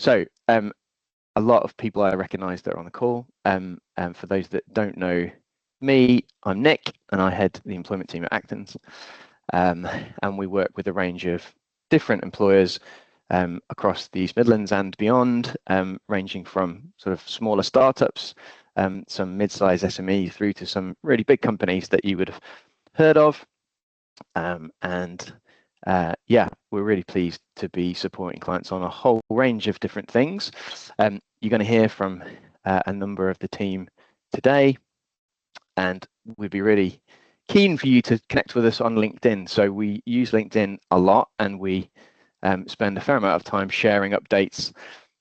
So a lot of people I recognise that are on the call. And for those that don't know me, I'm Nick, and I head the employment team at Actons. And we work with a range of different employers across the East Midlands and beyond, ranging from sort of smaller startups, some mid-sized SMEs, through to some really big companies that you would have heard of. Yeah, we're really pleased to be supporting clients on a whole range of different things. You're going to hear from a number of the team today, and we'd be really keen for you to connect with us on LinkedIn. So we use LinkedIn a lot, and we spend a fair amount of time sharing updates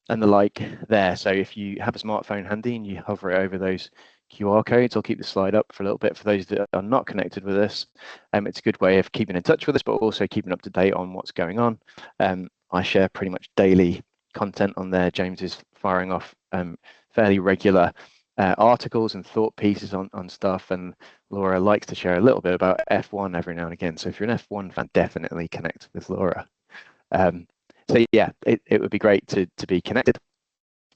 and the like there. So if you have a smartphone handy and you hover it over those QR codes, I'll keep the slide up for a little bit for those that are not connected with us. It's a good way of keeping in touch with us, but also keeping up to date on what's going on. I share pretty much daily content on there. James is firing off fairly regular articles and thought pieces on stuff, and Laura likes to share a little bit about F1 every now and again. So if you're an F1 fan, definitely connect with Laura. So yeah, it would be great to be connected.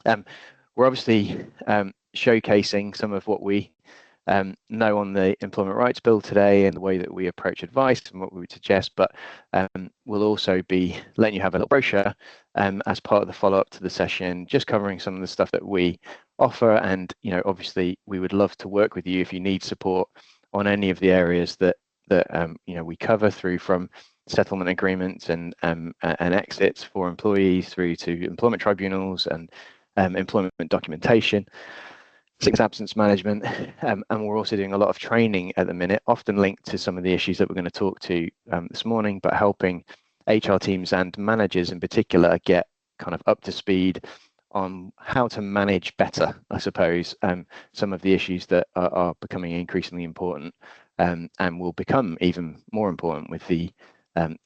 We're obviously showcasing some of what we know on the Employment Rights Bill today and the way that we approach advice and what we would suggest, but we'll also be letting you have a little brochure as part of the follow-up to the session, just covering some of the stuff that we offer. And obviously we would love to work with you if you need support on any of the areas that we cover, through from settlement agreements and exits for employees, through to employment tribunals and employment documentation, sickness absence management, and we're also doing a lot of training at the minute, often linked to some of the issues that we're going to talk to this morning, but helping HR teams and managers in particular get kind of up to speed on how to manage better, I suppose, some of the issues that are becoming increasingly important and will become even more important with the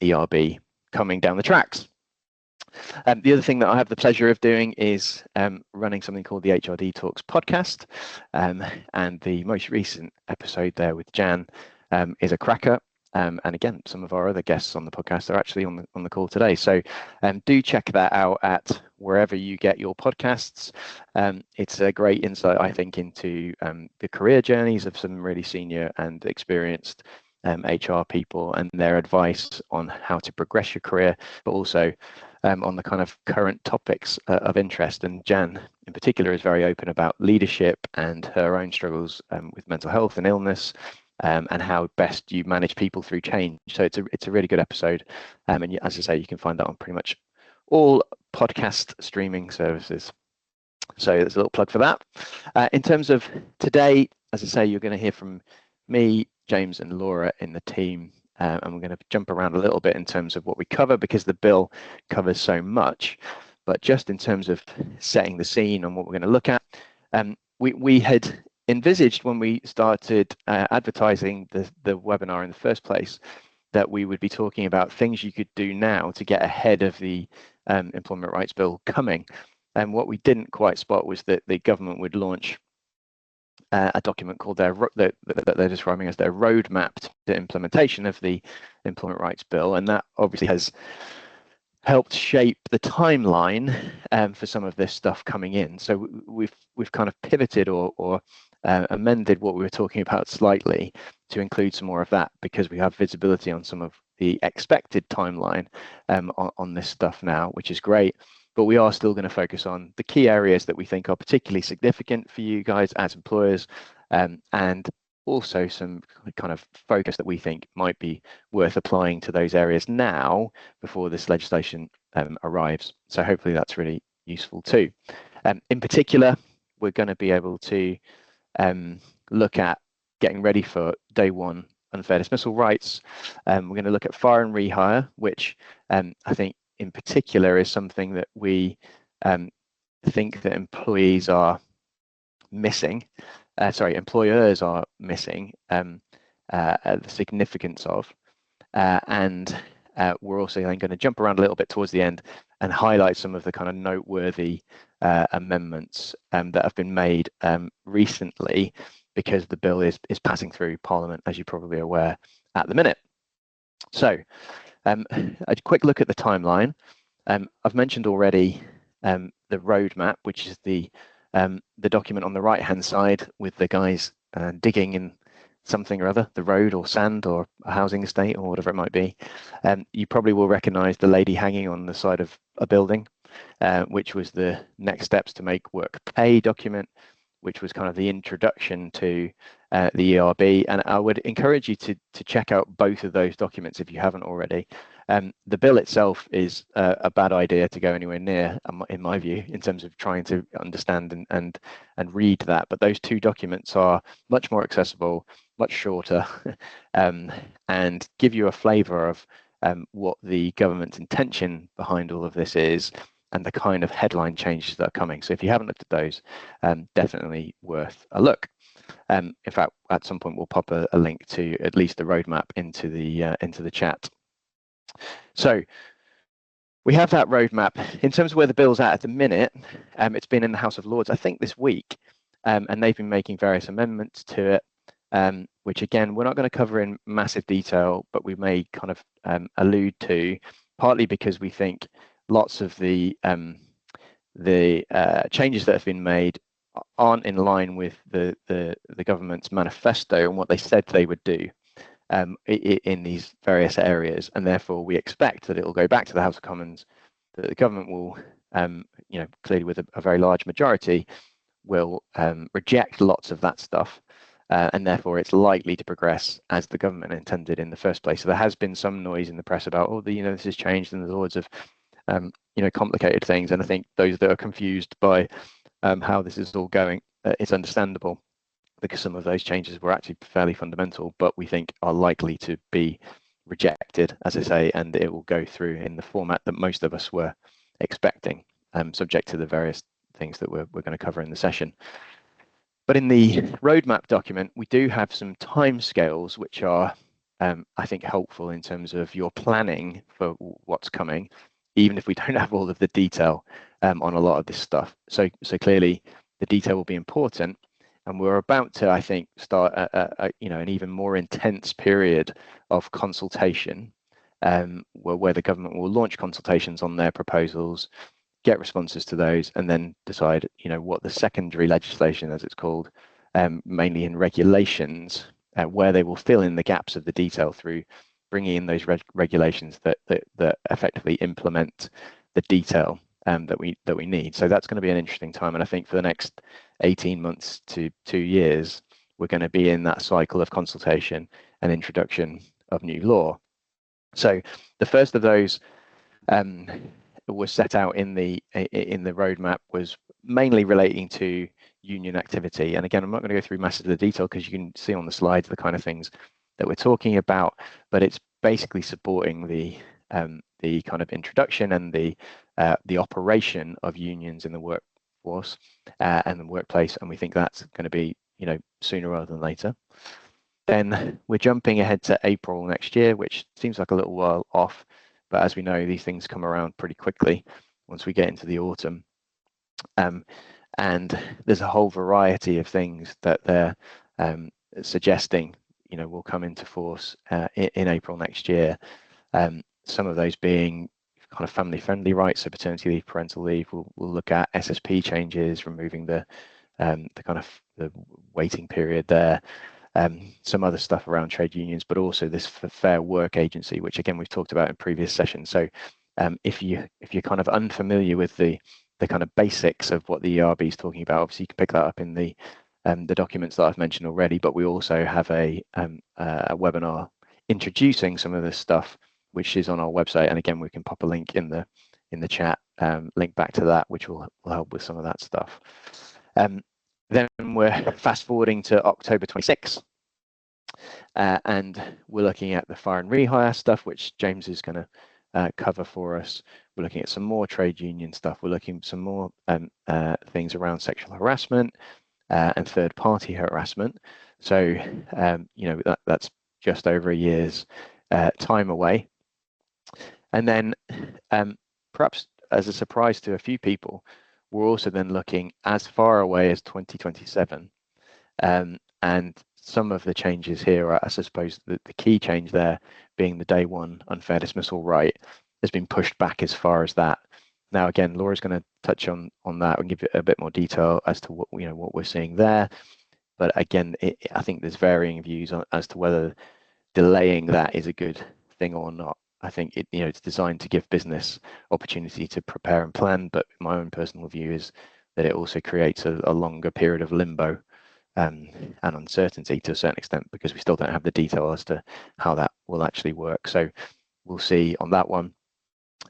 ERB coming down the tracks. The other thing that I have the pleasure of doing is running something called the HRD Talks podcast, and the most recent episode there with Jan is a cracker. And again, some of our other guests on the podcast are actually on the call today. So do check that out at wherever you get your podcasts. It's a great insight, I think, into the career journeys of some really senior and experienced HR people and their advice on how to progress your career, but also on the kind of current topics of interest. And Jan in particular is very open about leadership and her own struggles with mental health and illness, and how best you manage people through change. So it's a really good episode, and as I say, you can find that on pretty much all podcast streaming services. So there's a little plug for that. In terms of today, as I say, you're going to hear from me, James and Laura in the team, and we're going to jump around a little bit in terms of what we cover, because the bill covers so much. But just in terms of setting the scene on what we're going to look at, we had envisaged when we started advertising the webinar in the first place that we would be talking about things you could do now to get ahead of the Employment Rights Bill coming. And what we didn't quite spot was that the government would launch a document called that they're describing as their roadmap to implementation of the Employment Rights Bill, and that obviously has helped shape the timeline for some of this stuff coming in. So we've kind of pivoted or amended what we were talking about slightly to include some more of that, because we have visibility on some of the expected timeline on this stuff now, which is great. But we are still going to focus on the key areas that we think are particularly significant for you guys as employers, and also some kind of focus that we think might be worth applying to those areas now before this legislation arrives. So hopefully that's really useful too. In particular, we're going to be able to look at getting ready for day one unfair dismissal rights. We're going to look at fire and rehire, which I think in particular is something that we think that employers are missing the significance of. And we're also then going to jump around a little bit towards the end and highlight some of the kind of noteworthy amendments that have been made recently, because the bill is passing through Parliament, as you're probably aware, at the minute. So a quick look at the timeline. I've mentioned already the roadmap, which is the document on the right-hand side with the guys digging in something or other, the road or sand or a housing estate or whatever it might be. You probably will recognize the lady hanging on the side of a building, which was the next steps to make work pay document, which was kind of the introduction to the ERB. And I would encourage you to check out both of those documents if you haven't already. The bill itself is a bad idea to go anywhere near, in my view, in terms of trying to understand and read that. But those two documents are much more accessible, much shorter, and give you a flavour of what the government's intention behind all of this is, and the kind of headline changes that are coming. So if you haven't looked at those, definitely worth a look. In fact, at some point we'll pop a link to at least the roadmap into the chat. So we have that roadmap. In terms of where the bill's at the minute, it's been in the House of Lords, I think, this week, and they've been making various amendments to it, which again, we're not going to cover in massive detail, but we may kind of allude to, partly because we think lots of the changes that have been made aren't in line with the government's manifesto and what they said they would do in these various areas, and therefore we expect that it will go back to the House of Commons, that the government will, clearly with a very large majority, will reject lots of that stuff, and therefore it's likely to progress as the government intended in the first place. So there has been some noise in the press about, oh, this has changed and the Lords have complicated things, and I think those that are confused by how this is all going, it's understandable, because some of those changes were actually fairly fundamental, but we think are likely to be rejected, as I say, and it will go through in the format that most of us were expecting, subject to the various things that we're going to cover in the session. But in the roadmap document, we do have some timescales which are, I think, helpful in terms of your planning for what's coming, even if we don't have all of the detail on a lot of this stuff. So clearly the detail will be important, and we're about to, I think, start an even more intense period of consultation, where the government will launch consultations on their proposals, get responses to those, and then decide, what the secondary legislation, as it's called, mainly in regulations, where they will fill in the gaps of the detail through bringing in those regulations that effectively implement the detail that we need. So that's going to be an interesting time, and I think for the next 18 months to 2 years, we're going to be in that cycle of consultation and introduction of new law. So the first of those was set out in the roadmap, was mainly relating to union activity. And again, I'm not going to go through massive of the detail, because you can see on the slides the kind of things that we're talking about, but it's basically supporting the kind of introduction and the operation of unions in the workforce and the workplace, and we think that's going to be sooner rather than later. Then we're jumping ahead to April next year, which seems like a little while off, but as we know, these things come around pretty quickly once we get into the autumn. And there's a whole variety of things that they're suggesting will come into force in April next year. Some of those being kind of family-friendly rights, so paternity leave, parental leave. We'll look at SSP changes, removing the kind of the waiting period there. Some other stuff around trade unions, but also this Fair Work Agency, which again we've talked about in previous sessions. So if you're kind of unfamiliar with the kind of basics of what the ERB is talking about, obviously you can pick that up in the documents that I've mentioned already. But we also have a webinar introducing some of this stuff, which is on our website, and again we can pop a link in the chat, link back to that, which will help with some of that stuff. Then we're fast forwarding to October 26th, and we're looking at the fire and rehire stuff, which James is going to cover for us. We're looking at some more trade union stuff. We're looking at some more things around sexual harassment and third-party harassment. So that's just over a year's time away. And then perhaps as a surprise to a few people, we're also then looking as far away as 2027. And some of the changes here are, I suppose, the key change there being the day one unfair dismissal right has been pushed back as far as that. Now, again, Laura's going to touch on that and give it a bit more detail as to what what we're seeing there. But again, I think there's varying views as to whether delaying that is a good thing or not. I think it's designed to give business opportunity to prepare and plan, but my own personal view is that it also creates a longer period of limbo and uncertainty to a certain extent, because we still don't have the detail as to how that will actually work. So we'll see on that one.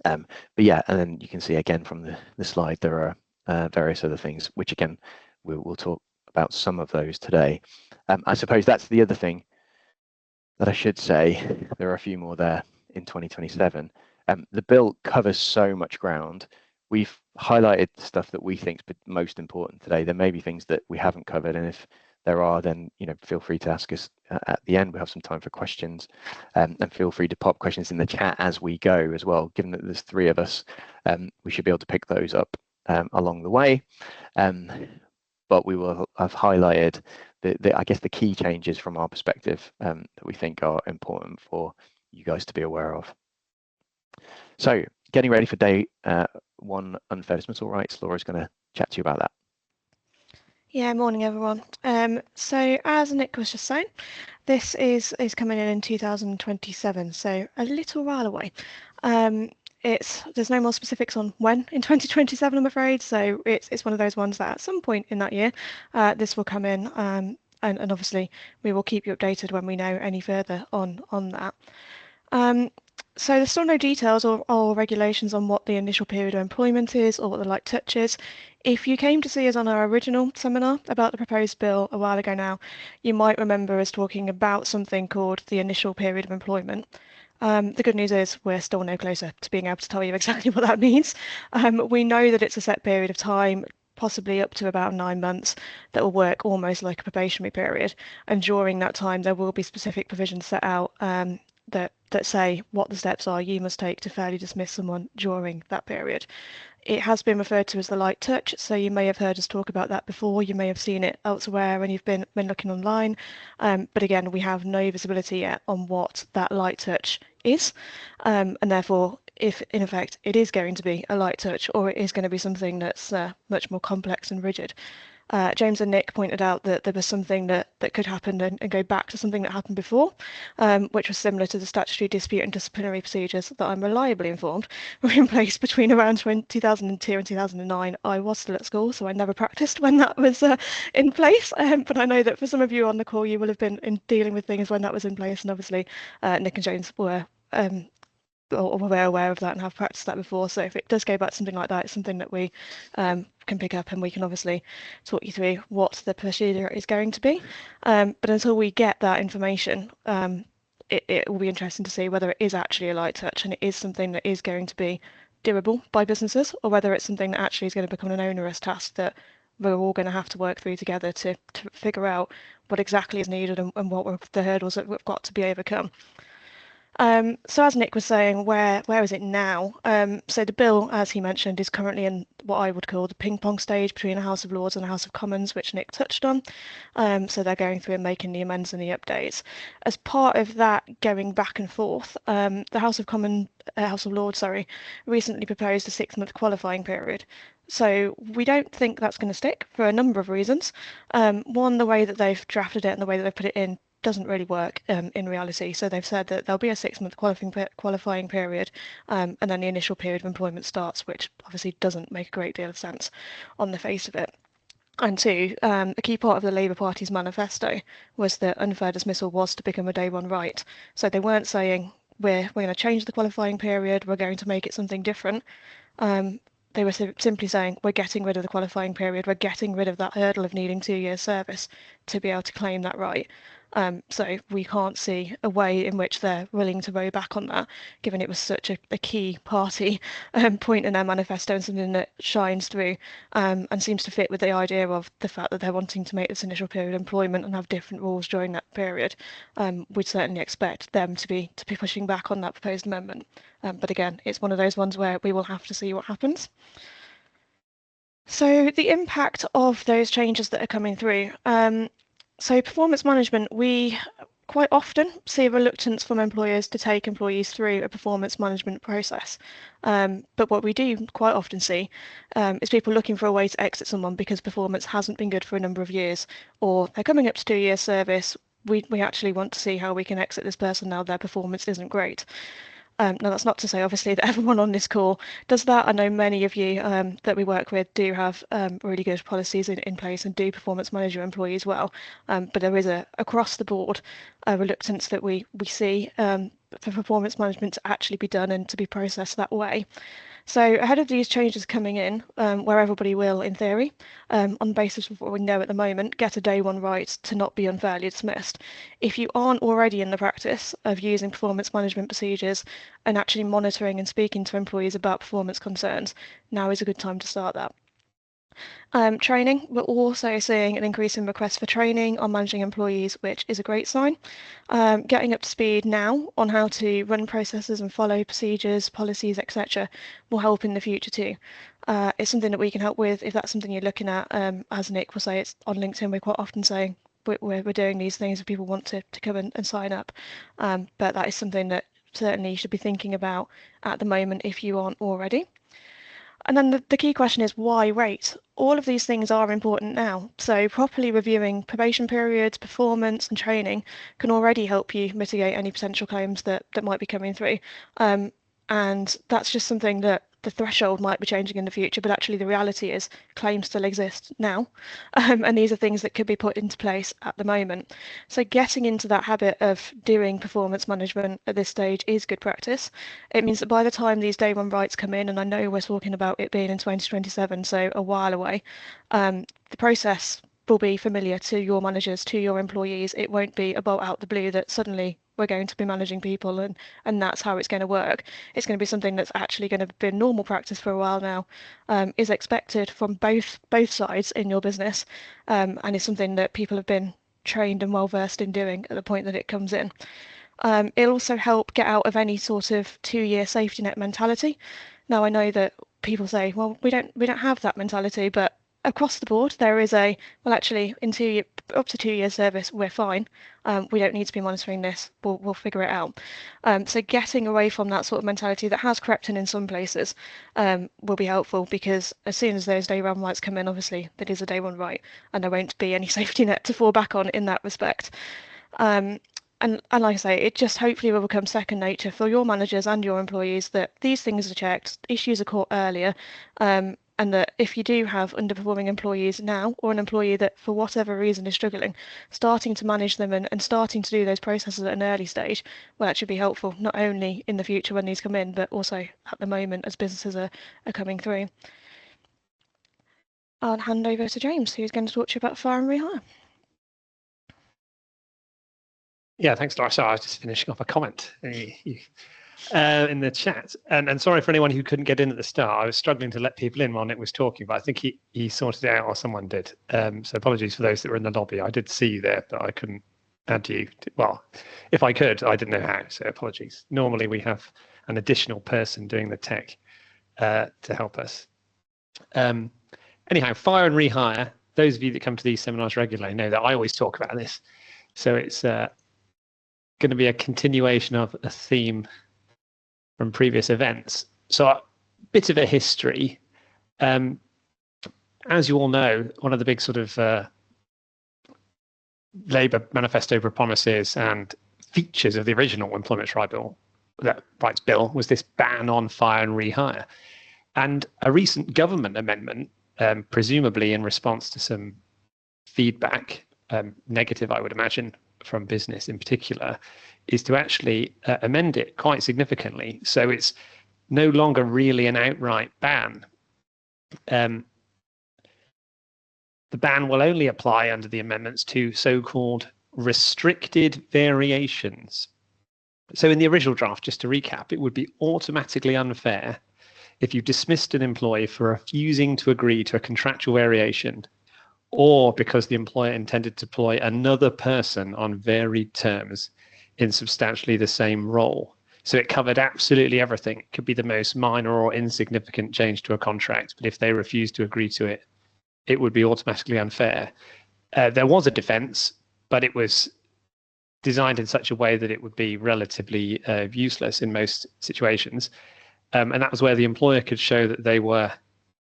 But yeah, and then you can see again from the slide there are various other things, which again we'll talk about some of those today. I suppose that's the other thing that I should say. There are a few more there in 2027. The bill covers so much ground. We've highlighted the stuff that we think is most important today. There may be things that we haven't covered, and if there are, then feel free to ask us at the end. We have some time for questions, and feel free to pop questions in the chat as we go as well. Given that there's 3 of us, we should be able to pick those up along the way. But we will have highlighted I guess the key changes from our perspective that we think are important for you guys to be aware of. So getting ready for day 1 unfair dismissal rights. Laura's going to chat to you about that. Yeah, morning everyone. So as Nick was just saying, this is coming in 2027, so a little while away. There's no more specifics on when in 2027, I'm afraid. So it's one of those ones that at some point in that year, this will come in, and obviously we will keep you updated when we know any further on that. So there's still no details or regulations on what the initial period of employment is or what the light touch is. If you came to see us on our original seminar about the proposed bill a while ago now, you might remember us talking about something called the initial period of employment. The good news is we're still no closer to being able to tell you exactly what that means. We know that it's a set period of time, possibly up to about 9 months, that will work almost like a probationary period. And during that time, there will be specific provisions set out that say what the steps are you must take to fairly dismiss someone during that period. It has been referred to as the light touch, so you may have heard us talk about that before. You may have seen it elsewhere when you've been looking online. But again, we have no visibility yet on what that light touch is, and therefore, if in effect it is going to be a light touch or it is going to be something that's much more complex and rigid. James and Nick pointed out that there was something that could happen and go back to something that happened before, which was similar to the statutory dispute and disciplinary procedures that I'm reliably informed were in place between around 2002 and 2009. I was still at school, so I never practiced when that was in place, but I know that for some of you on the call, you will have been dealing with things when that was in place, and obviously Nick and James were aware of that and have practiced that before. So if it does go back to something like that, it's something that we can pick up, and we can obviously talk you through what the procedure is going to be. But until we get that information, it will be interesting to see whether it is actually a light touch and it is something that is going to be doable by businesses, or whether it's something that actually is going to become an onerous task that we're all going to have to work through together to figure out what exactly is needed and what are the hurdles that we've got to be overcome. So as Nick was saying, where is it now? So the bill, as he mentioned, is currently in what I would call the ping pong stage between the House of Lords and the House of Commons, which Nick touched on. So they're going through and making the amends and the updates. As part of that going back and forth, the House of Lords, recently proposed a 6-month qualifying period. So we don't think that's going to stick for a number of reasons. One, the way that they've drafted it and the way that they've put it in doesn't really work in reality. So they've said that there'll be a 6-month qualifying period, and then the initial period of employment starts, which obviously doesn't make a great deal of sense on the face of it. And 2, a key part of the Labour Party's manifesto was that unfair dismissal was to become a day 1 right. So they weren't saying we're going to change the qualifying period, we're going to make it something different. They were simply saying we're getting rid of the qualifying period, we're getting rid of that hurdle of needing 2 years service to be able to claim that right. So we can't see a way in which they're willing to row back on that, given it was such a key party point in their manifesto and something that shines through and seems to fit with the idea of the fact that they're wanting to make this initial period of employment and have different rules during that period. We'd certainly expect them to be pushing back on that proposed amendment. But again, it's one of those ones where we will have to see what happens. So the impact of those changes that are coming through. So performance management, we quite often see a reluctance from employers to take employees through a performance management process. But what we do quite often see is people looking for a way to exit someone because performance hasn't been good for a number of years, or they're coming up to 2 years service. We actually want to see how we can exit this person now their performance isn't great. Now, that's not to say, obviously, that everyone on this call does that. I know many of you that we work with do have really good policies in place and do performance manage your employees well. But there is across the board a reluctance that we see for performance management to actually be done and to be processed that way. So ahead of these changes coming in, where everybody will, in theory, on the basis of what we know at the moment, get a day one right to not be unfairly dismissed. If you aren't already in the practice of using performance management procedures and actually monitoring and speaking to employees about performance concerns, now is a good time to start that. Training, we're also seeing an increase in requests for training on managing employees, which is a great sign. Getting up to speed now on how to run processes and follow procedures, policies, etc. will help in the future too. It's something that we can help with if that's something you're looking at. As Nick will say, it's on LinkedIn, we're quite often saying we're doing these things if people want to come and sign up. But that is something that certainly you should be thinking about at the moment if you aren't already. And then the key question is why wait? All of these things are important now. So properly reviewing probation periods, performance and training can already help you mitigate any potential claims that might be coming through. And that's just something that the threshold might be changing in the future, but actually the reality is claims still exist now. And these are things that could be put into place at the moment. So getting into that habit of doing performance management at this stage is good practice. It means that by the time these day one rights come in, and I know we're talking about it being in 2027, so a while away, the process will be familiar to your managers, to your employees. It won't be a bolt out the blue that suddenly we're going to be managing people and that's how it's going to work. It's going to be something that's actually going to be normal practice for a while now, is expected from both sides in your business, and is something that people have been trained and well versed in doing at the point that it comes in. It'll also help get out of any sort of 2-year safety net mentality. Now I know that people say, well, we don't have that mentality, but across the board there is well, actually in up to 2 years service we're fine. We don't need to be monitoring this. We'll figure it out. So getting away from that sort of mentality that has crept in some places will be helpful, because as soon as those day one rights come in, obviously that is a day one right, and there won't be any safety net to fall back on in that respect. And like I say, it just hopefully will become second nature for your managers and your employees that these things are checked, issues are caught earlier, and that if you do have underperforming employees now, or an employee that for whatever reason is struggling, starting to manage them and starting to do those processes at an early stage will actually be helpful, not only in the future when these come in, but also at the moment as businesses are coming through. I'll hand over to James, who's going to talk to you about fire and rehire. Yeah, thanks, Laura. So I was just finishing off a comment in the chat. And sorry for anyone who couldn't get in at the start. I was struggling to let people in while Nick was talking, but I think he sorted it out, or someone did. So apologies for those that were in the lobby. I did see you there, but I couldn't add you. Well, if I could, I didn't know how, so apologies. Normally we have an additional person doing the tech to help us. Anyhow, fire and rehire. Those of you that come to these seminars regularly know that I always talk about this. So it's going to be a continuation of a theme from previous events. So a bit of a history. As you all know, one of the big sort of Labour manifesto promises and features of the original Employment Rights Bill was this ban on fire and rehire. And a recent government amendment, presumably in response to some feedback, negative I would imagine, from business in particular, is to actually amend it quite significantly. So it's no longer really an outright ban. The ban will only apply under the amendments to so-called restricted variations. So in the original draft, just to recap, it would be automatically unfair if you dismissed an employee for refusing to agree to a contractual variation, or because the employer intended to employ another person on varied terms in substantially the same role. So it covered absolutely everything. It could be the most minor or insignificant change to a contract, but if they refused to agree to it, it would be automatically unfair. There was a defense, but it was designed in such a way that it would be relatively useless in most situations. And that was where the employer could show that they were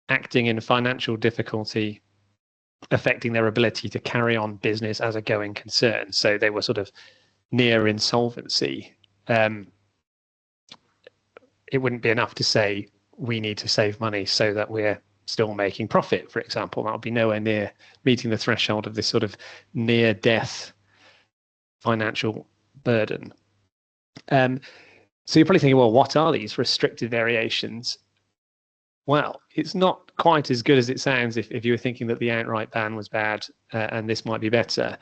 acting in financial difficulty, affecting their ability to carry on business as a going concern. So they were sort of near insolvency. It wouldn't be enough to say we need to save money so that we're still making profit, for example. That would be nowhere near meeting the threshold of this sort of near-death financial burden. So you're probably thinking, well, what are these restricted variations? Well, it's not quite as good as it sounds if you were thinking that the outright ban was bad and this might be better,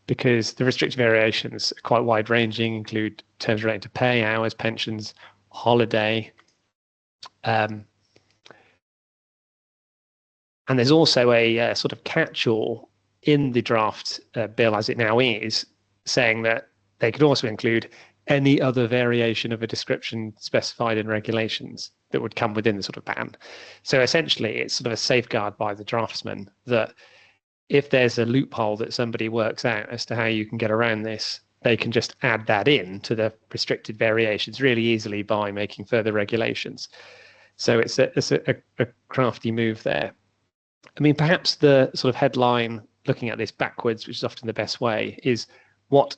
because the restricted variations are quite wide-ranging, include terms relating to pay, hours, pensions, holiday. And there's also a sort of catch-all in the draft bill as it now is, saying that they could also include any other variation of a description specified in regulations that would come within the sort of ban. So essentially, it's sort of a safeguard by the draftsman that if there's a loophole that somebody works out as to how you can get around this, they can just add that in to the restricted variations really easily by making further regulations. So it's a crafty move there. I mean, perhaps the sort of headline, looking at this backwards, which is often the best way, is what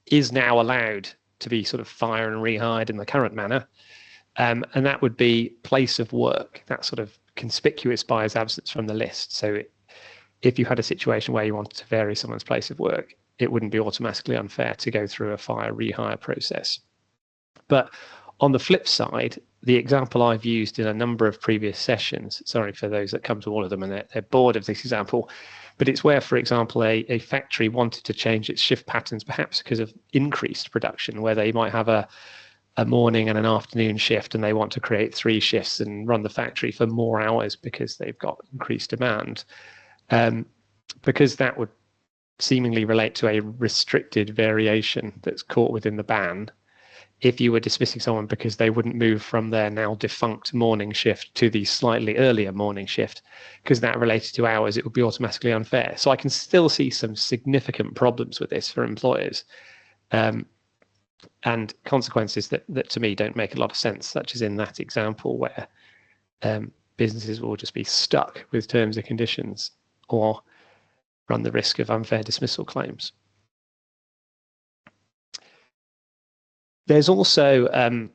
is now allowed to be sort of fire and rehired in the current manner. And that would be place of work. That's sort of conspicuous by its absence from the list. So if you had a situation where you wanted to vary someone's place of work, it wouldn't be automatically unfair to go through a fire rehire process. But on the flip side, the example I've used in a number of previous sessions, sorry for those that come to all of them and they're bored of this example, but it's where, for example, a factory wanted to change its shift patterns, perhaps because of increased production, where they might have a morning and an afternoon shift, and they want to create 3 shifts and run the factory for more hours because they've got increased demand. Because that would seemingly relate to a restricted variation that's caught within the ban. If you were dismissing someone because they wouldn't move from their now defunct morning shift to the slightly earlier morning shift, because that related to hours, it would be automatically unfair. So I can still see some significant problems with this for employers, and consequences that to me don't make a lot of sense, such as in that example where businesses will just be stuck with terms and conditions or run the risk of unfair dismissal claims. There's also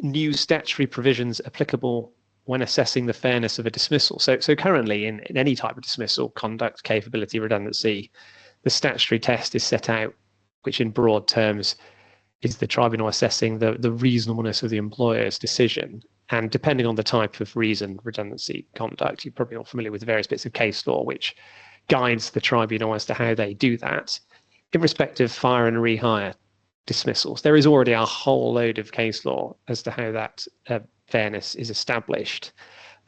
new statutory provisions applicable when assessing the fairness of a dismissal. So currently in any type of dismissal, conduct, capability, redundancy, the statutory test is set out, which in broad terms is the tribunal assessing the reasonableness of the employer's decision. And depending on the type of reason, redundancy, conduct, you're probably all familiar with various bits of case law, which guides the tribunal as to how they do that. In respect of fire and rehire dismissals, there is already a whole load of case law as to how that fairness is established.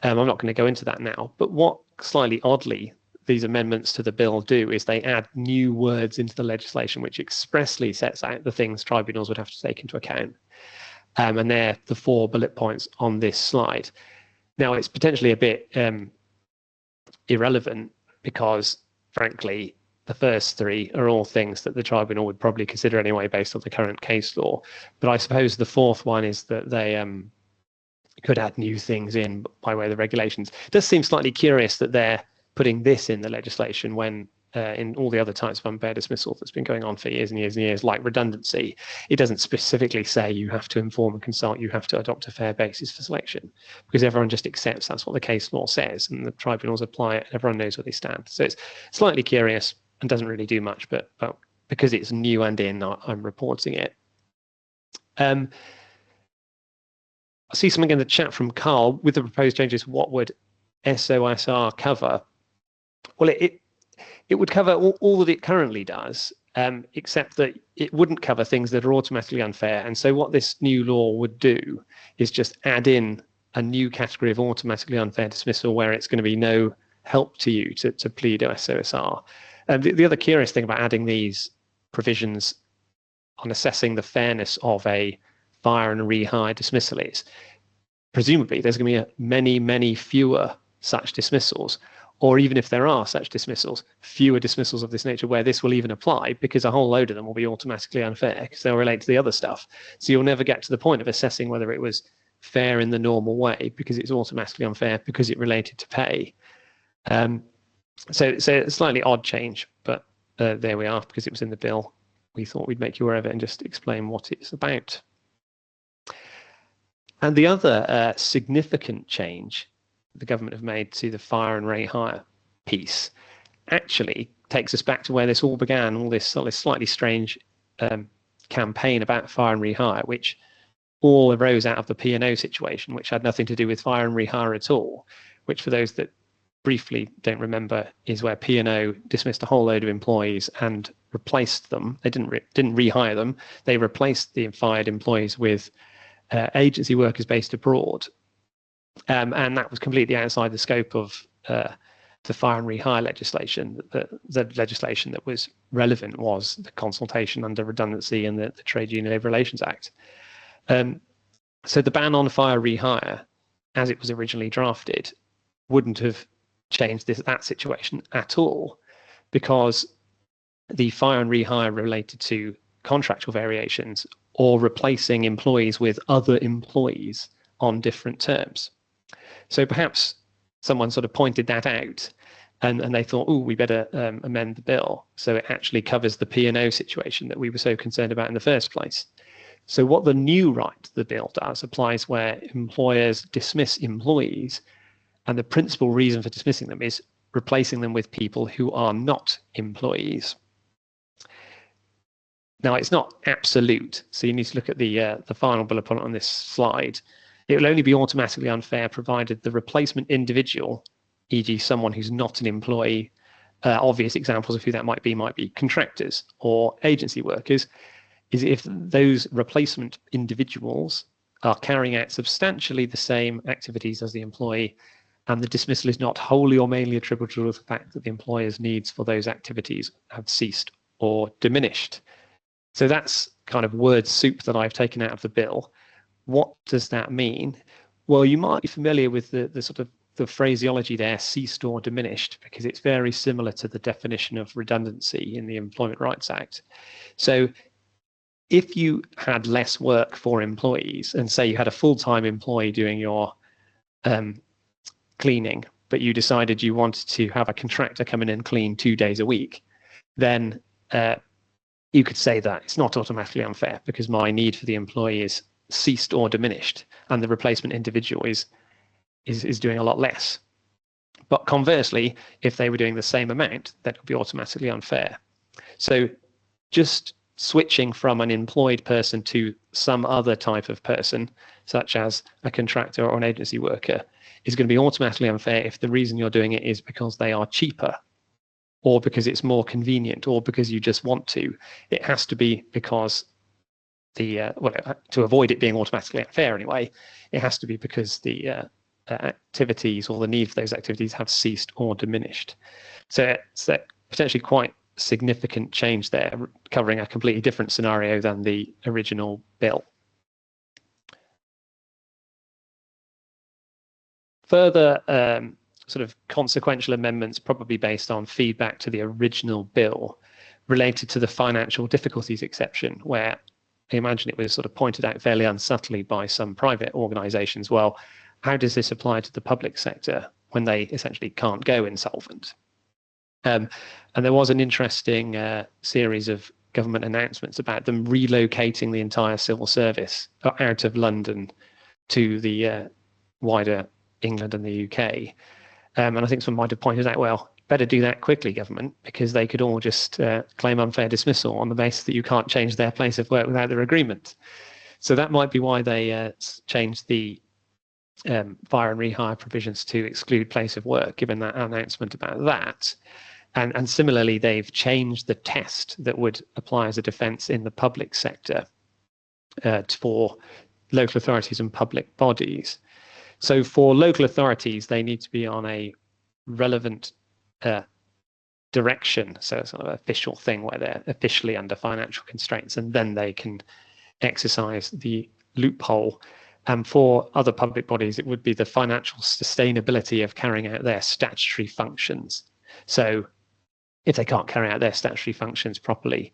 I'm not going to go into that now, but what slightly oddly these amendments to the bill do is they add new words into the legislation which expressly sets out the things tribunals would have to take into account. And they're the 4 bullet points on this slide. Now, it's potentially a bit irrelevant because, frankly, the first 3 are all things that the tribunal would probably consider anyway based on the current case law. But I suppose the 4th one is that they could add new things in by way of the regulations. It does seem slightly curious that they're putting this in the legislation when in all the other types of unfair dismissal that's been going on for years and years and years, like redundancy, it doesn't specifically say you have to inform and consult, you have to adopt a fair basis for selection, because everyone just accepts that's what the case law says and the tribunals apply it and everyone knows where they stand. So it's slightly curious and doesn't really do much, but because it's new and in, I'm reporting it. I see something in the chat from Carl. With the proposed changes, what would SOSR cover? Well, it would cover all that it currently does, except that it wouldn't cover things that are automatically unfair. And so what this new law would do is just add in a new category of automatically unfair dismissal where it's going to be no help to you to plead SOSR. The other curious thing about adding these provisions on assessing the fairness of a fire and rehire dismissal is presumably there's going to be many, many fewer such dismissals, or even if there are such dismissals, fewer dismissals of this nature where this will even apply, because a whole load of them will be automatically unfair because they'll relate to the other stuff. So you'll never get to the point of assessing whether it was fair in the normal way, because it's automatically unfair because it related to pay. So it's a slightly odd change, but there we are, because it was in the bill. We thought we'd make you aware of it and just explain what it's about. And the other significant change the government have made to the fire and rehire piece actually takes us back to where this all began, all this slightly strange campaign about fire and rehire, which all arose out of the P&O situation, which had nothing to do with fire and rehire at all, which, for those that briefly don't remember, is where P&O dismissed a whole load of employees and replaced them. They didn't rehire them. They replaced the fired employees with agency workers based abroad. And that was completely outside the scope of the fire and rehire legislation. The legislation that was relevant was the consultation under redundancy and the Trade Union Labour Relations Act. So the ban on fire rehire, as it was originally drafted, wouldn't have changed that situation at all, because the fire and rehire related to contractual variations or replacing employees with other employees on different terms. So perhaps someone sort of pointed that out, and they thought, oh, we better amend the bill so it actually covers the P&O situation that we were so concerned about in the first place. So what the new right the bill does applies where employers dismiss employees, and the principal reason for dismissing them is replacing them with people who are not employees. Now, it's not absolute, so you need to look at the final bullet point on this slide. It will only be automatically unfair provided the replacement individual, e.g. someone who's not an employee, obvious examples of who that might be contractors or agency workers, is if those replacement individuals are carrying out substantially the same activities as the employee, and the dismissal is not wholly or mainly attributable to the fact that the employer's needs for those activities have ceased or diminished. So that's kind of word soup that I've taken out of the bill. What does that mean? Well, you might be familiar with the sort of the phraseology there, ceased or diminished, because it's very similar to the definition of redundancy in the Employment Rights Act. So if you had less work for employees, and say you had a full-time employee doing your cleaning, but you decided you wanted to have a contractor come in and clean 2 days a week, then you could say that it's not automatically unfair because my need for the employee is ceased or diminished, and the replacement individual is doing a lot less. But conversely, if they were doing the same amount, that would be automatically unfair. So just switching from an employed person to some other type of person, such as a contractor or an agency worker, is going to be automatically unfair if the reason you're doing it is because they are cheaper, or because it's more convenient, or because you just want to. It has to be because to avoid it being automatically unfair anyway, it has to be because the activities or the need for those activities have ceased or diminished. So it's that potentially quite significant change there, covering a completely different scenario than the original bill. Further sort of consequential amendments, probably based on feedback to the original bill, related to the financial difficulties exception, where I imagine it was sort of pointed out fairly unsubtly by some private organisations. Well, how does this apply to the public sector when they essentially can't go insolvent? And there was an interesting series of government announcements about them relocating the entire civil service out of London to the wider England and the UK. And I think someone might have pointed out, well, better do that quickly, government, because they could all just claim unfair dismissal on the basis that you can't change their place of work without their agreement. So that might be why they changed the fire and rehire provisions to exclude place of work, given that announcement about that. And similarly, they've changed the test that would apply as a defence in the public sector for local authorities and public bodies. So for local authorities, they need to be on a relevant direction, so it's sort of an official thing where they're officially under financial constraints, and then they can exercise the loophole. And for other public bodies, it would be the financial sustainability of carrying out their statutory functions. So if they can't carry out their statutory functions properly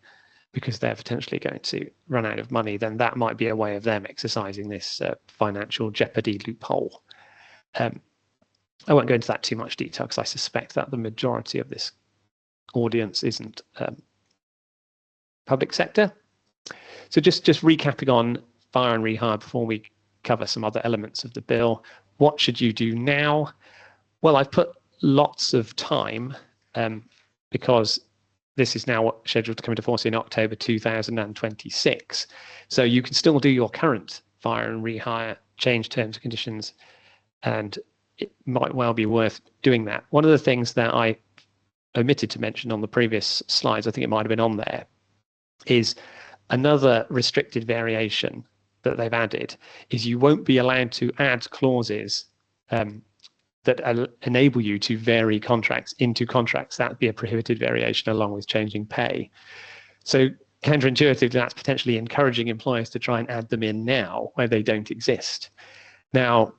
because they're potentially going to run out of money, then that might be a way of them exercising this financial jeopardy loophole. I won't go into that too much detail because I suspect that the majority of this audience isn't public sector. So just recapping on fire and rehire before we cover some other elements of the bill. What should you do now? Well, I've put lots of time because this is now scheduled to come into force in October 2026. So you can still do your current fire and rehire, change terms and conditions, and it might well be worth doing that. One of the things that I omitted to mention on the previous slides, I think it might have been on there, is another restricted variation that they've added is you won't be allowed to add clauses that enable you to vary contracts into contracts. That would be a prohibited variation along with changing pay. So counterintuitively, that's potentially encouraging employers to try and add them in now where they don't exist. Now,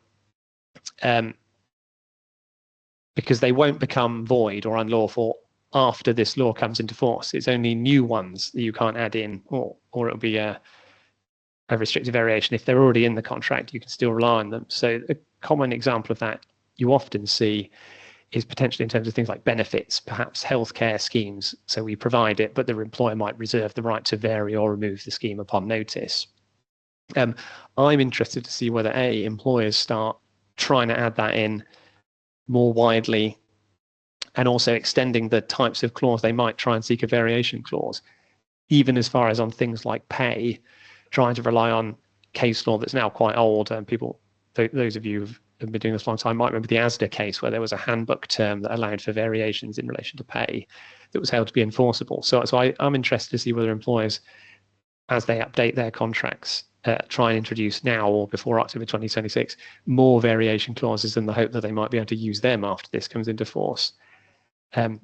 because they won't become void or unlawful after this law comes into force. It's only new ones that you can't add in, or it'll be a restricted variation. If they're already in the contract, you can still rely on them. So a common example of that you often see is potentially in terms of things like benefits, perhaps healthcare schemes. So we provide it, but the employer might reserve the right to vary or remove the scheme upon notice. I'm interested to see whether employers start trying to add that in more widely, and also extending the types of clause they might try and seek a variation clause, even as far as on things like pay, trying to rely on case law that's now quite old. And people, those of you who've been doing this a long time might remember the ASDA case, where there was a handbook term that allowed for variations in relation to pay that was held to be enforceable. So I'm interested to see whether employers, as they update their contracts, try and introduce now or before October 2026 more variation clauses in the hope that they might be able to use them after this comes into force. And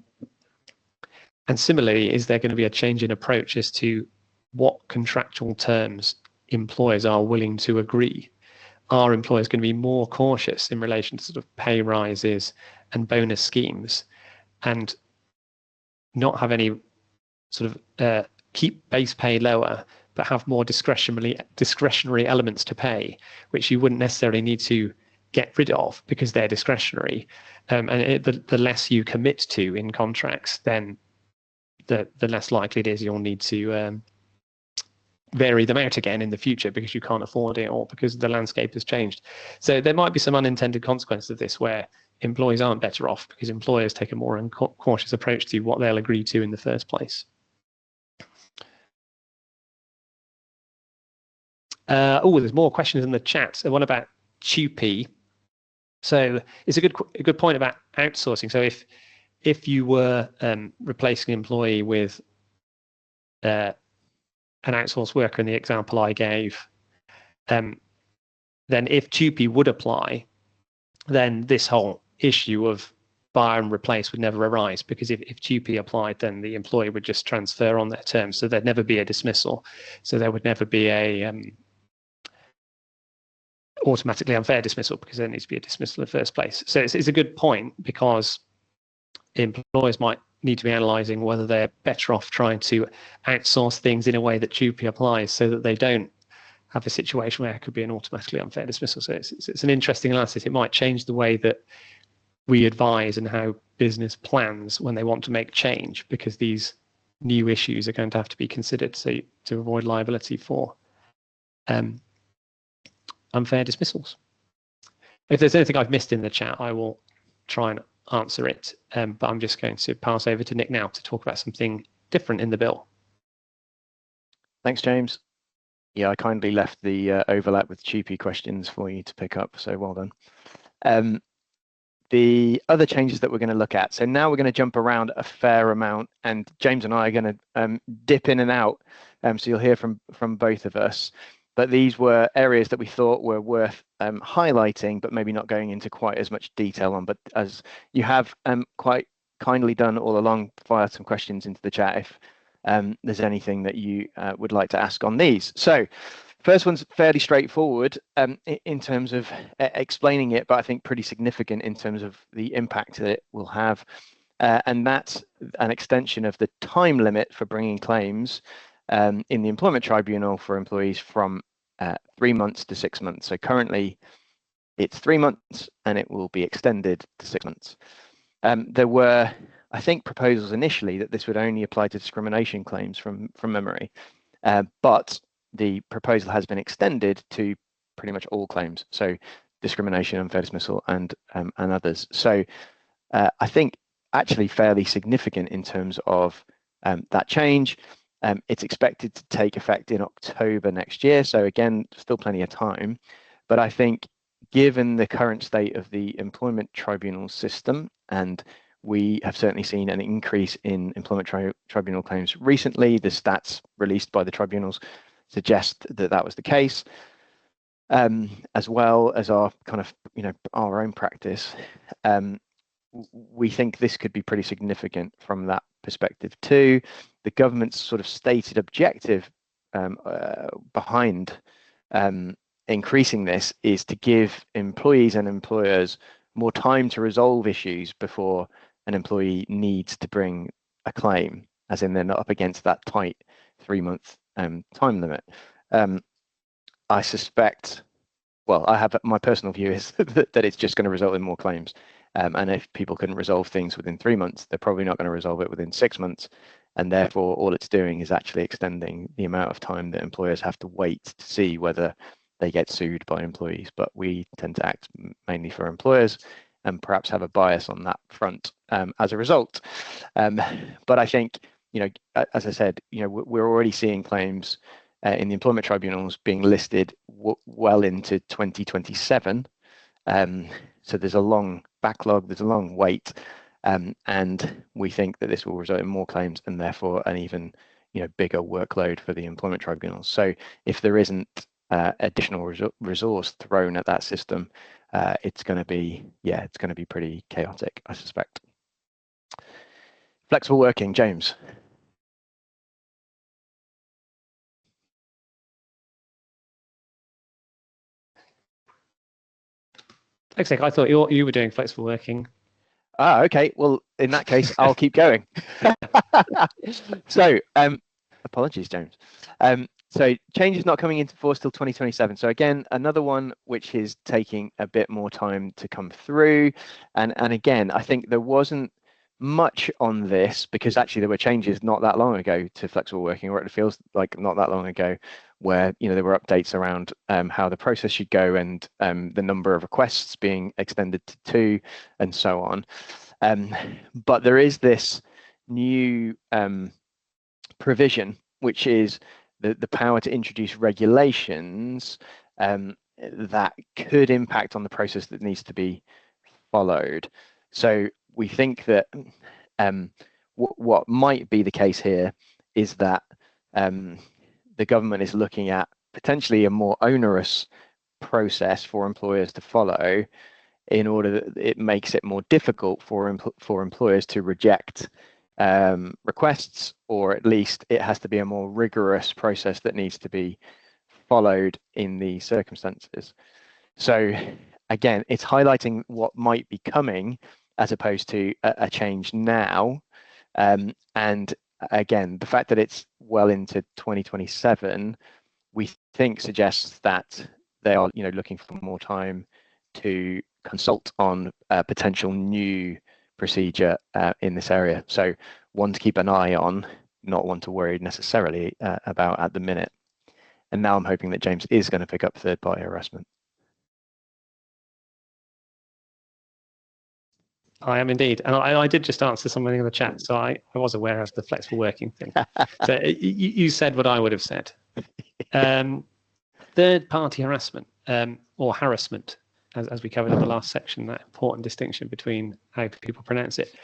similarly, is there going to be a change in approach as to what contractual terms employers are willing to agree? Are employers going to be more cautious in relation to sort of pay rises and bonus schemes, and not have any sort of keep base pay lower, but have more discretionary elements to pay, which you wouldn't necessarily need to get rid of because they're discretionary? The less you commit to in contracts, then the less likely it is you'll need to vary them out again in the future because you can't afford it or because the landscape has changed. So there might be some unintended consequences of this where employees aren't better off because employers take a more cautious approach to what they'll agree to in the first place. There's more questions in the chat. So one about TUPE. So it's a good point about outsourcing. So if you were replacing an employee with an outsourced worker in the example I gave, then if TUPE would apply, then this whole issue of fire and replace would never arise, because if TUPE applied, then the employee would just transfer on their terms, so there'd never be a dismissal. So there would never be a automatically unfair dismissal, because there needs to be a dismissal in the first place. So it's a good point, because employers might need to be analysing whether they're better off trying to outsource things in a way that TUPE applies, so that they don't have a situation where it could be an automatically unfair dismissal. So it's an interesting analysis. It might change the way that we advise and how business plans when they want to make change, because these new issues are going to have to be considered to avoid liability for unfair dismissals. If there's anything I've missed in the chat, I will try and answer it, but I'm just going to pass over to Nick now to talk about something different in the bill. Thanks, James. Yeah, I kindly left the overlap with TUPE questions for you to pick up, so well done. The other changes that we're going to look at, so now we're going to jump around a fair amount, and James and I are going to dip in and out, so you'll hear from both of us. But these were areas that we thought were worth highlighting, but maybe not going into quite as much detail on. But as you have quite kindly done all along, fire some questions into the chat if there's anything that you would like to ask on these. So first one's fairly straightforward in terms of explaining it, but I think pretty significant in terms of the impact that it will have. And that's an extension of the time limit for bringing claims in the employment tribunal for employees from 3 months to 6 months. So currently it's 3 months and it will be extended to 6 months. There were, I think, proposals initially that this would only apply to discrimination claims from memory, but the proposal has been extended to pretty much all claims, so discrimination, unfair dismissal, and others. So I think actually fairly significant in terms of that change. It's expected to take effect in October next year, so again, still plenty of time. But I think given the current state of the employment tribunal system, and we have certainly seen an increase in employment tribunal claims recently, the stats released by the tribunals suggest that that was the case, as well as our kind of, our own practice. We think this could be pretty significant from that perspective too. The government's sort of stated objective behind increasing this is to give employees and employers more time to resolve issues before an employee needs to bring a claim, as in they're not up against that tight 3-month time limit. I suspect, well, I have my personal view is that it's just going to result in more claims. And if people couldn't resolve things within 3 months, they're probably not going to resolve it within 6 months. And therefore, all it's doing is actually extending the amount of time that employers have to wait to see whether they get sued by employees. But we tend to act mainly for employers and perhaps have a bias on that front as a result. But I think, as I said, we're already seeing claims in the employment tribunals being listed well into 2027. So there's a long backlog, there's a long wait, and we think that this will result in more claims and therefore an even bigger workload for the employment tribunals. So if there isn't additional resource thrown at that system, it's going to be pretty chaotic, I suspect. Flexible working, James. Okay, I thought you were doing flexible working. Okay. Well, in that case, I'll keep going. So, apologies, James. So change is not coming into force till 2027. So again, another one which is taking a bit more time to come through. And again, I think there wasn't much on this because actually there were changes not that long ago to flexible working, or it feels like not that long ago, where there were updates around how the process should go and the number of requests being extended to 2 and so on. But there is this new provision, which is the power to introduce regulations that could impact on the process that needs to be followed. So we think that what might be the case here is that the government is looking at potentially a more onerous process for employers to follow, in order that it makes it more difficult for employers to reject requests, or at least it has to be a more rigorous process that needs to be followed in these circumstances. So again, it's highlighting what might be coming as opposed to a change now. And again, the fact that it's well into 2027, we think suggests that they are looking for more time to consult on a potential new procedure in this area. So one to keep an eye on, not one to worry necessarily about at the minute. And now I'm hoping that James is going to pick up third-party harassment. I am indeed, and I did just answer something in the chat, so I was aware of the flexible working thing. So you said what I would have said. Third-party harassment or harassment, as we covered in the last section, that important distinction between how people pronounce it.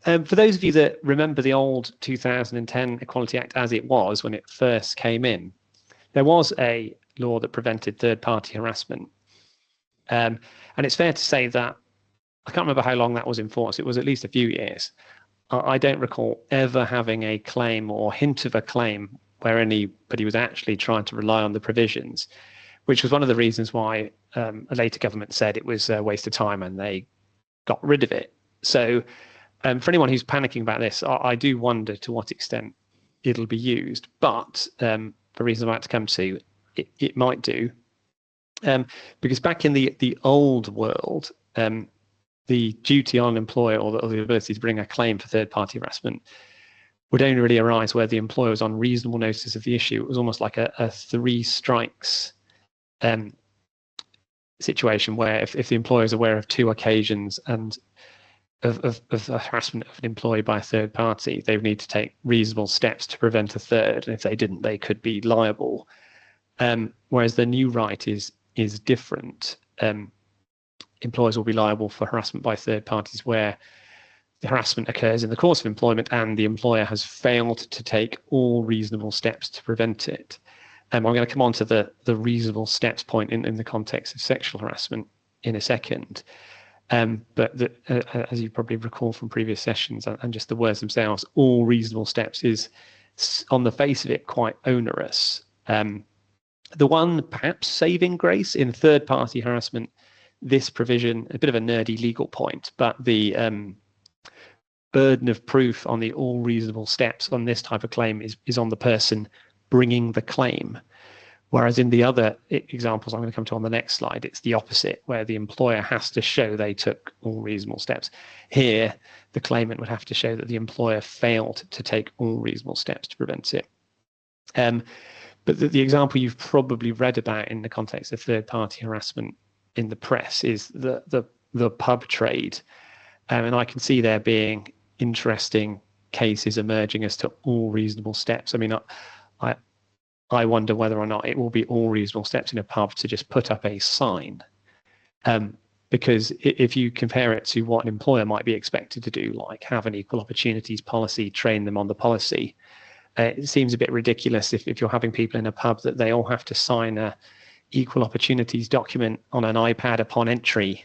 For those of you that remember the old 2010 Equality Act as it was when it first came in, there was a law that prevented third-party harassment. And it's fair to say that, I can't remember how long that was in force. It was at least a few years. I don't recall ever having a claim or hint of a claim where anybody was actually trying to rely on the provisions, which was one of the reasons why a later government said it was a waste of time and they got rid of it. So for anyone who's panicking about this, I do wonder to what extent it'll be used, but for reasons I'm about to come to, it might do. Because back in the old world, the duty on an employer or the ability to bring a claim for third-party harassment would only really arise where the employer was on reasonable notice of the issue. It was almost like a three strikes situation where if the employer is aware of two occasions and of harassment of an employee by a third party, they would need to take reasonable steps to prevent a third. And if they didn't, they could be liable. Whereas the new right is different. Employers will be liable for harassment by third parties where the harassment occurs in the course of employment and the employer has failed to take all reasonable steps to prevent it. I'm going to come on to the reasonable steps point in the context of sexual harassment in a second. But as you probably recall from previous sessions and just the words themselves, all reasonable steps is on the face of it quite onerous. The one perhaps saving grace in third-party harassment, this provision, a bit of a nerdy legal point, but the burden of proof on the all reasonable steps on this type of claim is on the person bringing the claim. Whereas in the other examples I'm going to come to on the next slide, it's the opposite, where the employer has to show they took all reasonable steps. Here, the claimant would have to show that the employer failed to take all reasonable steps to prevent it. But the example you've probably read about in the context of third-party harassment in the press is the pub trade. And I can see there being interesting cases emerging as to all reasonable steps. I mean, I wonder whether or not it will be all reasonable steps in a pub to just put up a sign. Because if you compare it to what an employer might be expected to do, like have an equal opportunities policy, train them on the policy, it seems a bit ridiculous if you're having people in a pub that they all have to sign a equal opportunities document on an iPad upon entry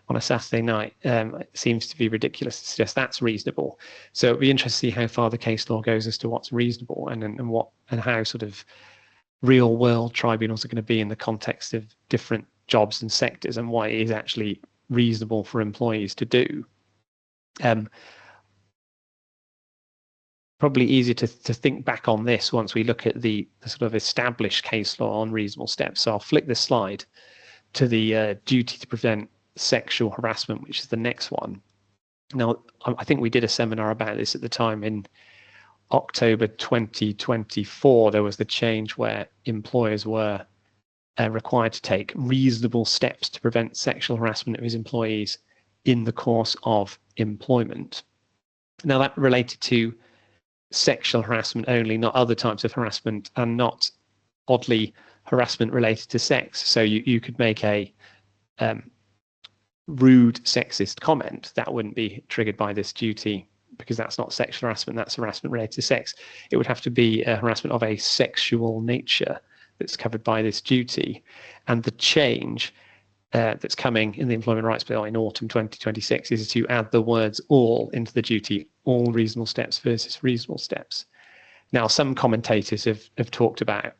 on a Saturday night. It seems to be ridiculous to suggest that's reasonable. So it'd be interesting to see how far the case law goes as to what's reasonable and how sort of real world tribunals are going to be in the context of different jobs and sectors and what it is actually reasonable for employees to do. Probably easier to think back on this once we look at the sort of established case law on reasonable steps. So I'll flick this slide to the duty to prevent sexual harassment, which is the next one. Now, I think we did a seminar about this at the time in October 2024. There was the change where employers were required to take reasonable steps to prevent sexual harassment of his employees in the course of employment. Now, that related to sexual harassment only, not other types of harassment, and not oddly harassment related to sex. So you could make a rude sexist comment that wouldn't be triggered by this duty because that's not sexual harassment, that's harassment related to sex. It would have to be a harassment of a sexual nature that's covered by this duty. And the change that's coming in the Employment Rights Bill in autumn 2026 is to add the words all into the duty, all reasonable steps versus reasonable steps. Now, some commentators have talked about,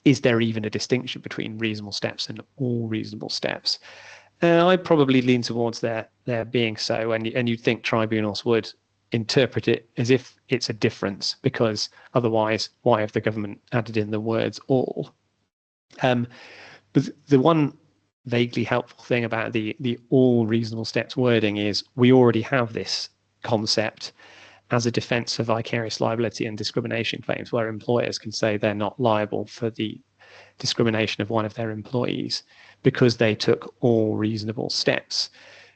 is there even a distinction between reasonable steps and all reasonable steps? I probably lean towards there being so, and you'd think tribunals would interpret it as if it's a difference, because otherwise, why have the government added in the words all? But the one vaguely helpful thing about the all reasonable steps wording is we already have this concept as a defense for vicarious liability and discrimination claims, where employers can say they're not liable for the discrimination of one of their employees because they took all reasonable steps.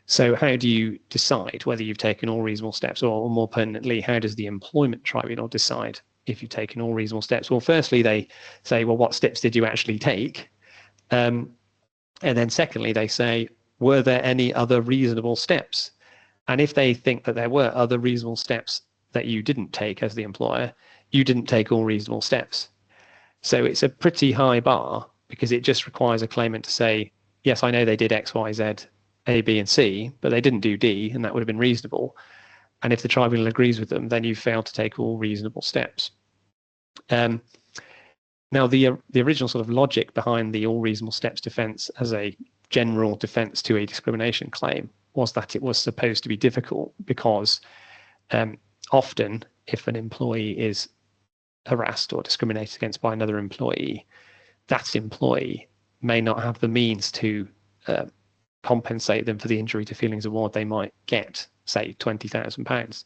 So how do you decide whether you've taken all reasonable steps, or more pertinently, how does the employment tribunal decide if you've taken all reasonable steps? Well, firstly, they say, well, what steps did you actually take? And then secondly, they say, were there any other reasonable steps? And if they think that there were other reasonable steps that you didn't take as the employer, you didn't take all reasonable steps. So it's a pretty high bar because it just requires a claimant to say, yes, I know they did X, Y, Z, A, B, and C, but they didn't do D, and that would have been reasonable. And if the tribunal agrees with them, then you've failed to take all reasonable steps. Now, the original sort of logic behind the all reasonable steps defence as a general defence to a discrimination claim was that it was supposed to be difficult because often if an employee is harassed or discriminated against by another employee, that employee may not have the means to compensate them for the injury to feelings award they might get, say £20,000,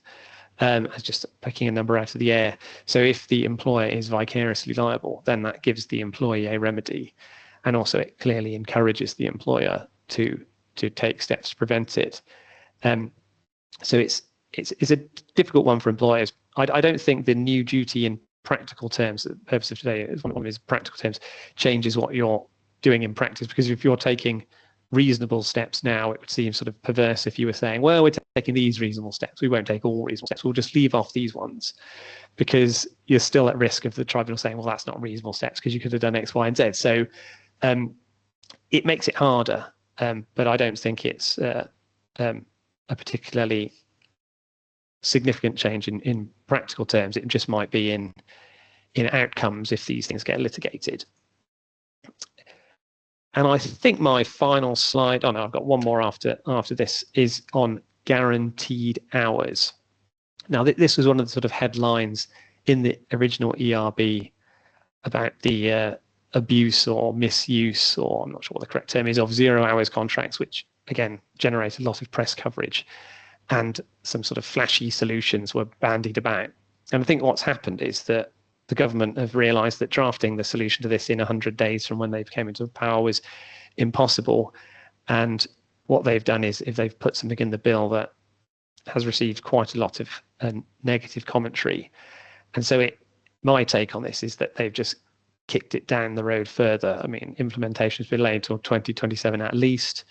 as just picking a number out of the air. So if the employer is vicariously liable, then that gives the employee a remedy, and also it clearly encourages the employer to take steps to prevent it. So it's a difficult one for employers. I don't think the new duty in practical terms, the purpose of today is one of his practical terms, changes what you're doing in practice, because if you're taking reasonable steps now, it would seem sort of perverse if you were saying, well, we're taking these reasonable steps, we won't take all reasonable steps, we'll just leave off these ones, because you're still at risk of the tribunal saying, well, that's not reasonable steps because you could have done X, Y, and Z. So it makes it harder, but I don't think it's a particularly significant change in practical terms. It just might be in outcomes if these things get litigated. And I think my final slide, oh no, I've got one more after this, is on guaranteed hours. Now, this was one of the sort of headlines in the original ERB about the abuse or misuse, or I'm not sure what the correct term is, of 0 hours contracts, which again generated a lot of press coverage, and some sort of flashy solutions were bandied about. And I think what's happened is that the government have realised that drafting the solution to this in 100 days from when they came into power was impossible. And what they've done is, if they've put something in the bill that has received quite a lot of negative commentary. And so my take on this is that they've just kicked it down the road further. I mean, implementation has been delayed until 2027 at least.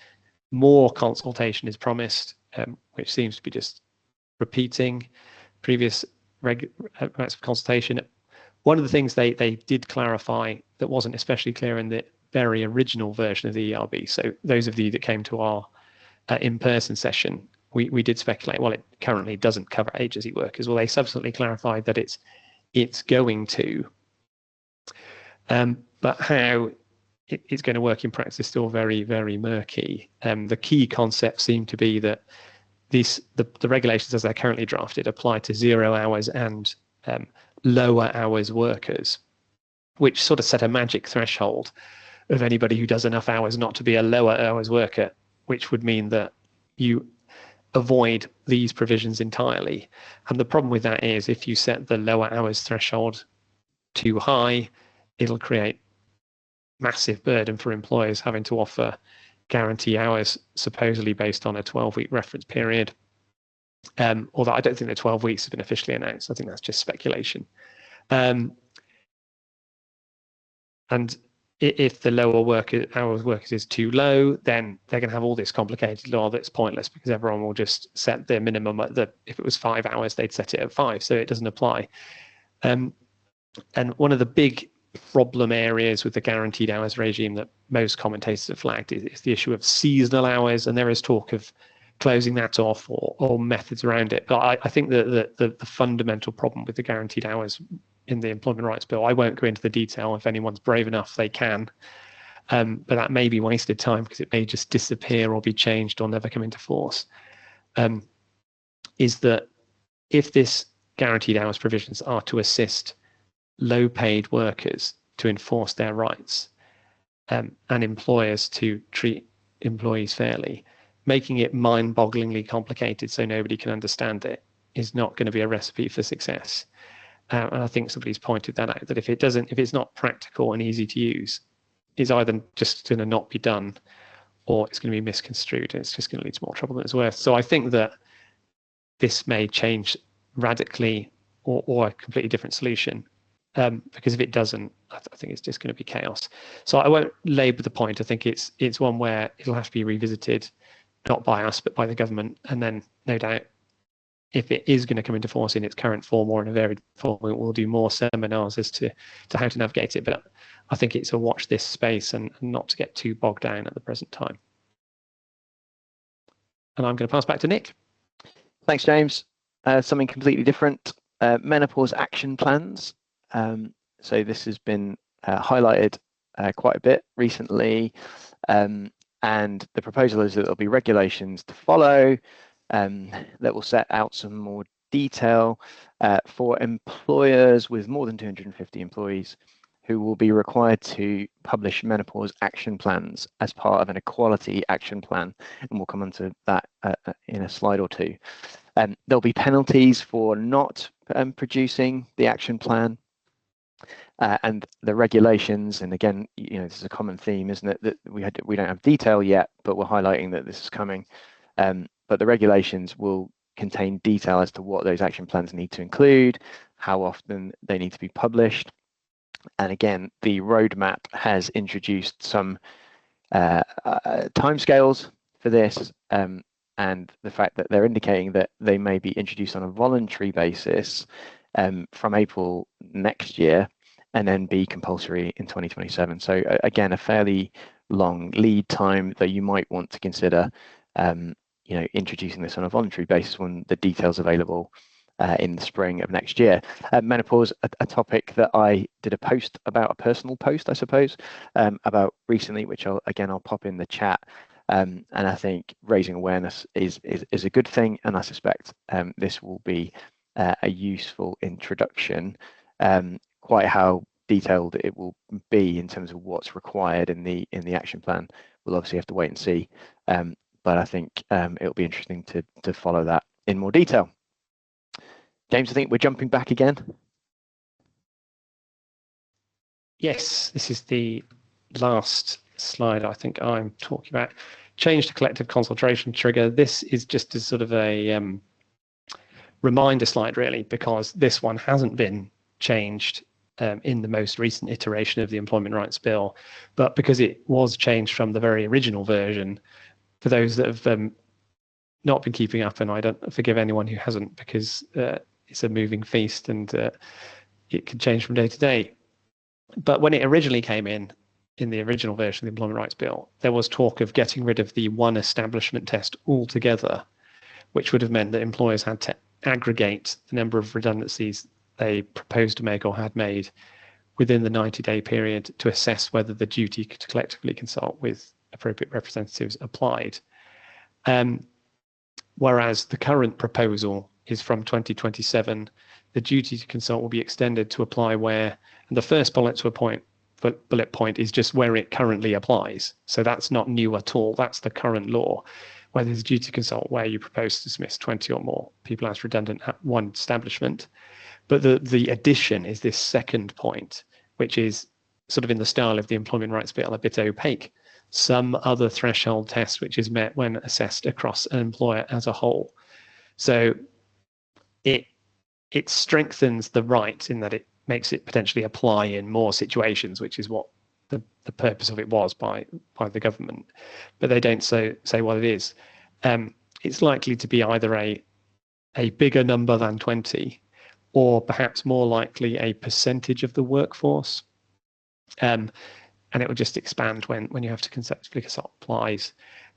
More consultation is promised, which seems to be just repeating previous amounts of consultation. One of the things they did clarify that wasn't especially clear in the very original version of the ERB, so those of you that came to our in-person session, we did speculate, well, it currently doesn't cover agency workers. Well, they subsequently clarified that it's going to, but how it's going to work in practice is still very, very murky. The key concept seemed to be that the regulations as they're currently drafted apply to 0 hours and lower hours workers, which sort of set a magic threshold of anybody who does enough hours not to be a lower hours worker, which would mean that you avoid these provisions entirely. And the problem with that is, if you set the lower hours threshold too high, it'll create massive burden for employers having to offer guarantee hours supposedly based on a 12-week reference period. Although I don't think the 12 weeks has been officially announced. I think that's just speculation. And if the lower hours workers is too low, then they're going to have all this complicated law that's pointless, because everyone will just set their minimum at if it was 5 hours, they'd set it at 5, so it doesn't apply. And one of the big problem areas with the guaranteed hours regime that most commentators have flagged is the issue of seasonal hours, and there is talk of closing that off or methods around it. But I think that the fundamental problem with the guaranteed hours in the Employment Rights Bill, I won't go into the detail. If anyone's brave enough, they can. But that may be wasted time, because it may just disappear or be changed or never come into force. Is that if this guaranteed hours provisions are to assist low-paid workers to enforce their rights, and employers to treat employees fairly, making it mind-bogglingly complicated so nobody can understand it is not going to be a recipe for success. And I think somebody's pointed that out, that if it's not practical and easy to use, it's either just going to not be done, or it's going to be misconstrued, and it's just going to lead to more trouble than it's worth. So I think that this may change radically or a completely different solution, because if it doesn't, I think it's just going to be chaos. So I won't labour the point. I think it's one where it'll have to be revisited, not by us, but by the government. And then, no doubt, if it is going to come into force in its current form or in a varied form, we'll do more seminars as to how to navigate it. But I think it's a watch this space and not to get too bogged down at the present time. And I'm going to pass back to Nick. Thanks, James. Something completely different. Menopause action plans. So this has been highlighted quite a bit recently, and the proposal is that there'll be regulations to follow that will set out some more detail for employers with more than 250 employees who will be required to publish menopause action plans as part of an equality action plan, and we'll come on to that in a slide or two. There'll be penalties for not producing the action plan, and the regulations. And again, this is a common theme, isn't it? That we don't have detail yet, but we're highlighting that this is coming. But the regulations will contain detail as to what those action plans need to include, how often they need to be published. And again, the roadmap has introduced some timescales for this, and the fact that they're indicating that they may be introduced on a voluntary basis from April next year, and then be compulsory in 2027. So again, a fairly long lead time that you might want to consider, introducing this on a voluntary basis when the details available in the spring of next year. Menopause, a topic that I did a post about, a personal post, I suppose, about recently, which I'll pop in the chat. And I think raising awareness is a good thing, and I suspect this will be a useful introduction. Quite how detailed it will be in terms of what's required in the action plan, we'll obviously have to wait and see. But I think it'll be interesting to follow that in more detail. James, I think we're jumping back again. Yes, this is the last slide I think I'm talking about. Change to collective consultation trigger. This is just as sort of a reminder slide, really, because this one hasn't been changed in the most recent iteration of the Employment Rights Bill, but because it was changed from the very original version, for those that have not been keeping up, and I don't forgive anyone who hasn't, because it's a moving feast and it can change from day to day. But when it originally came in the original version of the Employment Rights Bill, there was talk of getting rid of the one establishment test altogether, which would have meant that employers had to aggregate the number of redundancies they proposed to make or had made within the 90-day period to assess whether the duty to collectively consult with appropriate representatives applied. Whereas the current proposal is from 2027, the duty to consult will be extended to apply where, and the first bullet point is just where it currently applies. So that's not new at all. That's the current law, where there's a duty to consult where you propose to dismiss 20 or more people as redundant at one establishment. But the addition is this second point, which is sort of in the style of the Employment Rights Bill, a bit opaque. Some other threshold test which is met when assessed across an employer as a whole. So it strengthens the right in that it makes it potentially apply in more situations, which is what the purpose of it was by the government. But they don't say what it is. It's likely to be either a bigger number than 20, or perhaps more likely a percentage of the workforce. And it will just expand when you have to collectively consult applies.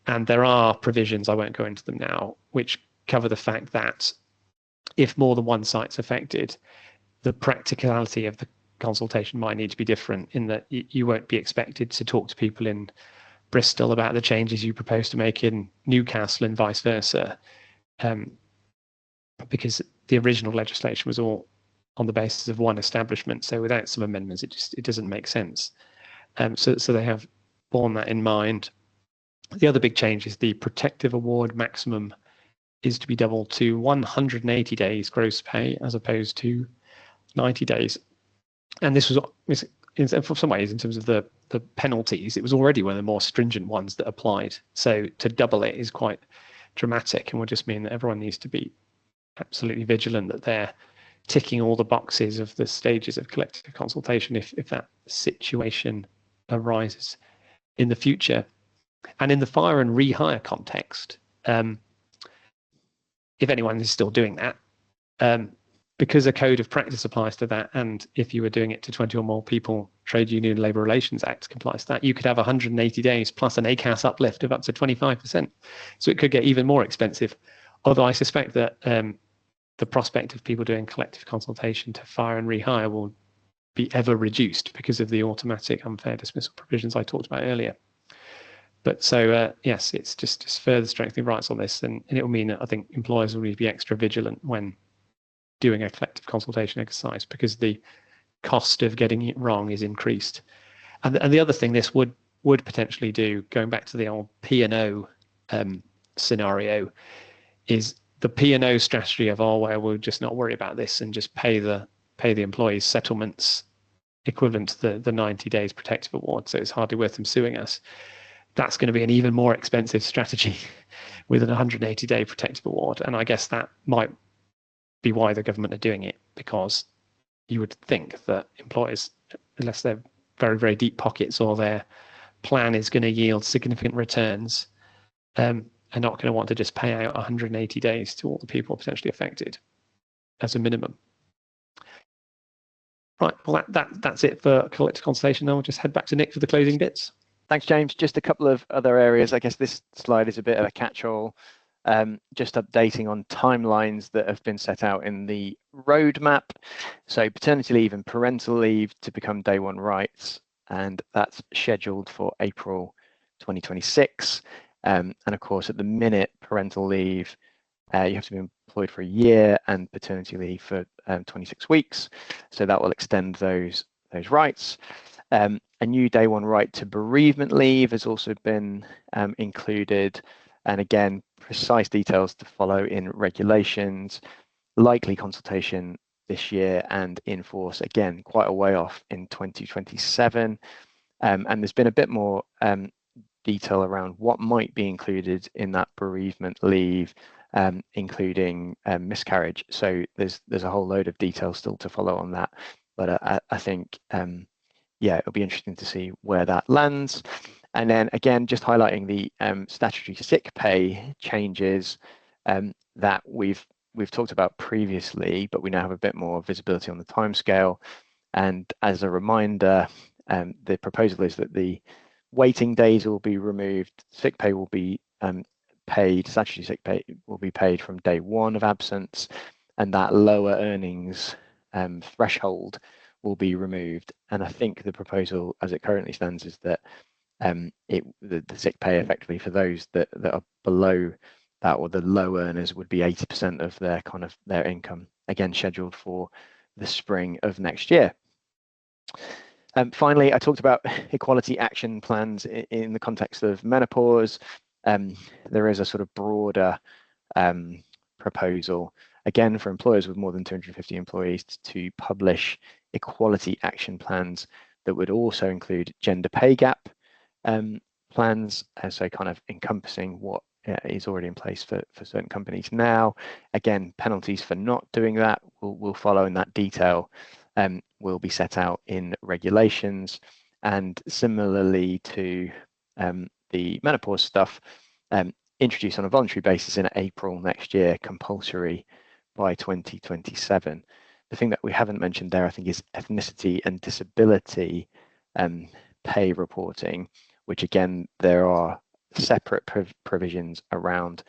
And there are provisions, I won't go into them now, which cover the fact that if more than one site's affected, the practicality of the consultation might need to be different, in that you won't be expected to talk to people in Bristol about the changes you propose to make in Newcastle and vice versa, because the original legislation was all on the basis of one establishment. So without some amendments, it doesn't make sense. So they have borne that in mind. The other big change is the protective award maximum is to be doubled to 180 days gross pay as opposed to 90 days. And this was, in some ways, in terms of the penalties, it was already one of the more stringent ones that applied. So to double it is quite dramatic, and will just mean that everyone needs to be absolutely vigilant that they're ticking all the boxes of the stages of collective consultation if that situation arises in the future. And in the fire and rehire context, if anyone is still doing that, because a code of practice applies to that, and if you were doing it to 20 or more people, Trade Union and Labour Relations Act complies to that, you could have 180 days plus an ACAS uplift of up to 25%. So it could get even more expensive. Although I suspect that the prospect of people doing collective consultation to fire and rehire will be ever reduced because of the automatic unfair dismissal provisions I talked about earlier. But so yes, it's just further strengthening rights on this, and it will mean that I think employers will need to be extra vigilant when doing a collective consultation exercise, because the cost of getting it wrong is increased. And the other thing this would potentially do, going back to the old P&O scenario, is the P&O strategy of, oh, well, we'll just not worry about this and just pay the employees settlements equivalent to the 90 days protective award, so it's hardly worth them suing us. That's going to be an even more expensive strategy with an 180-day protective award. And I guess that might be why the government are doing it, because you would think that employers, unless they're very, very deep pockets or their plan is going to yield significant returns, are not going to want to just pay out 180 days to all the people potentially affected as a minimum. Right, well, that's it for collective consultation. Now we'll just head back to Nick for the closing bits. Thanks, James. Just a couple of other areas. I guess this slide is a bit of a catch-all, just updating on timelines that have been set out in the roadmap. So paternity leave and parental leave to become day one rights, and that's scheduled for April 2026. And of course, at the minute, parental leave, you have to be employed for a year, and paternity leave for 26 weeks. So that will extend those rights. A new day one right to bereavement leave has also been included, and again, precise details to follow in regulations, likely consultation this year, and in force again quite a way off in 2027. And there's been a bit more detail around what might be included in that bereavement leave, including miscarriage. So there's a whole load of details still to follow on that, but I think yeah, it'll be interesting to see where that lands. And then again, just highlighting the statutory sick pay changes that we've talked about previously, but we now have a bit more visibility on the timescale. And as a reminder, the proposal is that the waiting days will be removed, sick pay will be paid, statutory sick pay will be paid from day one of absence, and that lower earnings threshold will be removed. And I think the proposal as it currently stands is that the sick pay effectively for those that are below that, or the low earners, would be 80% of their income, again scheduled for the spring of next year. Finally, I talked about equality action plans in the context of menopause. There is a sort of broader proposal, again for employers with more than 250 employees, to publish equality action plans that would also include gender pay gap plans, so kind of encompassing what is already in place for certain companies now. Again, penalties for not doing that will follow, in that detail will be set out in regulations. And similarly to the menopause stuff, introduced on a voluntary basis in April next year, compulsory by 2027. The thing that we haven't mentioned there, I think, is ethnicity and disability pay reporting, which again, there are separate provisions around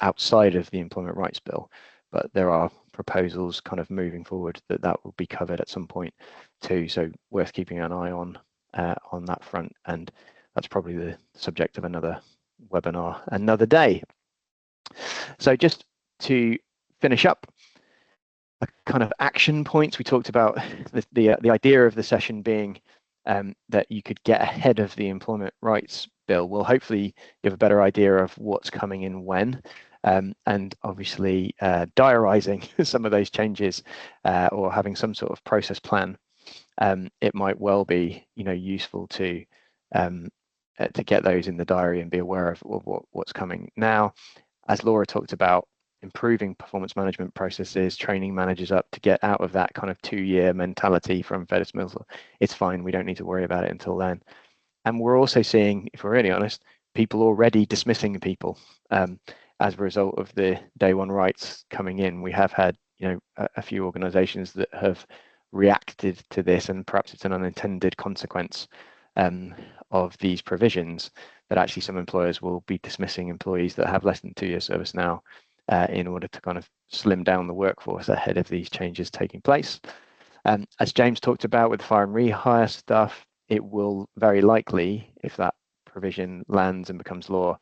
outside of the Employment Rights Bill, but there are proposals kind of moving forward that will be covered at some point too. So worth keeping an eye on that front, and that's probably the subject of another webinar another day. So just to finish up, a kind of action points. We talked about the idea of the session being that you could get ahead of the Employment Rights Bill. Well, hopefully you have a better idea of what's coming in when, and obviously diarising some of those changes or having some sort of process plan. It might well be, useful to get those in the diary and be aware of what's coming now. As Laura talked about, improving performance management processes, training managers up to get out of that kind of 2-year mentality from fair dismissal. It's fine, we don't need to worry about it until then. And we're also seeing, if we're really honest, people already dismissing people as a result of the day one rights coming in. We have had, a few organisations that have reacted to this, and perhaps it's an unintended consequence of these provisions, that actually some employers will be dismissing employees that have less than 2 years service now in order to kind of slim down the workforce ahead of these changes taking place. As James talked about with the fire and rehire stuff, it will very likely, if that provision lands and becomes law,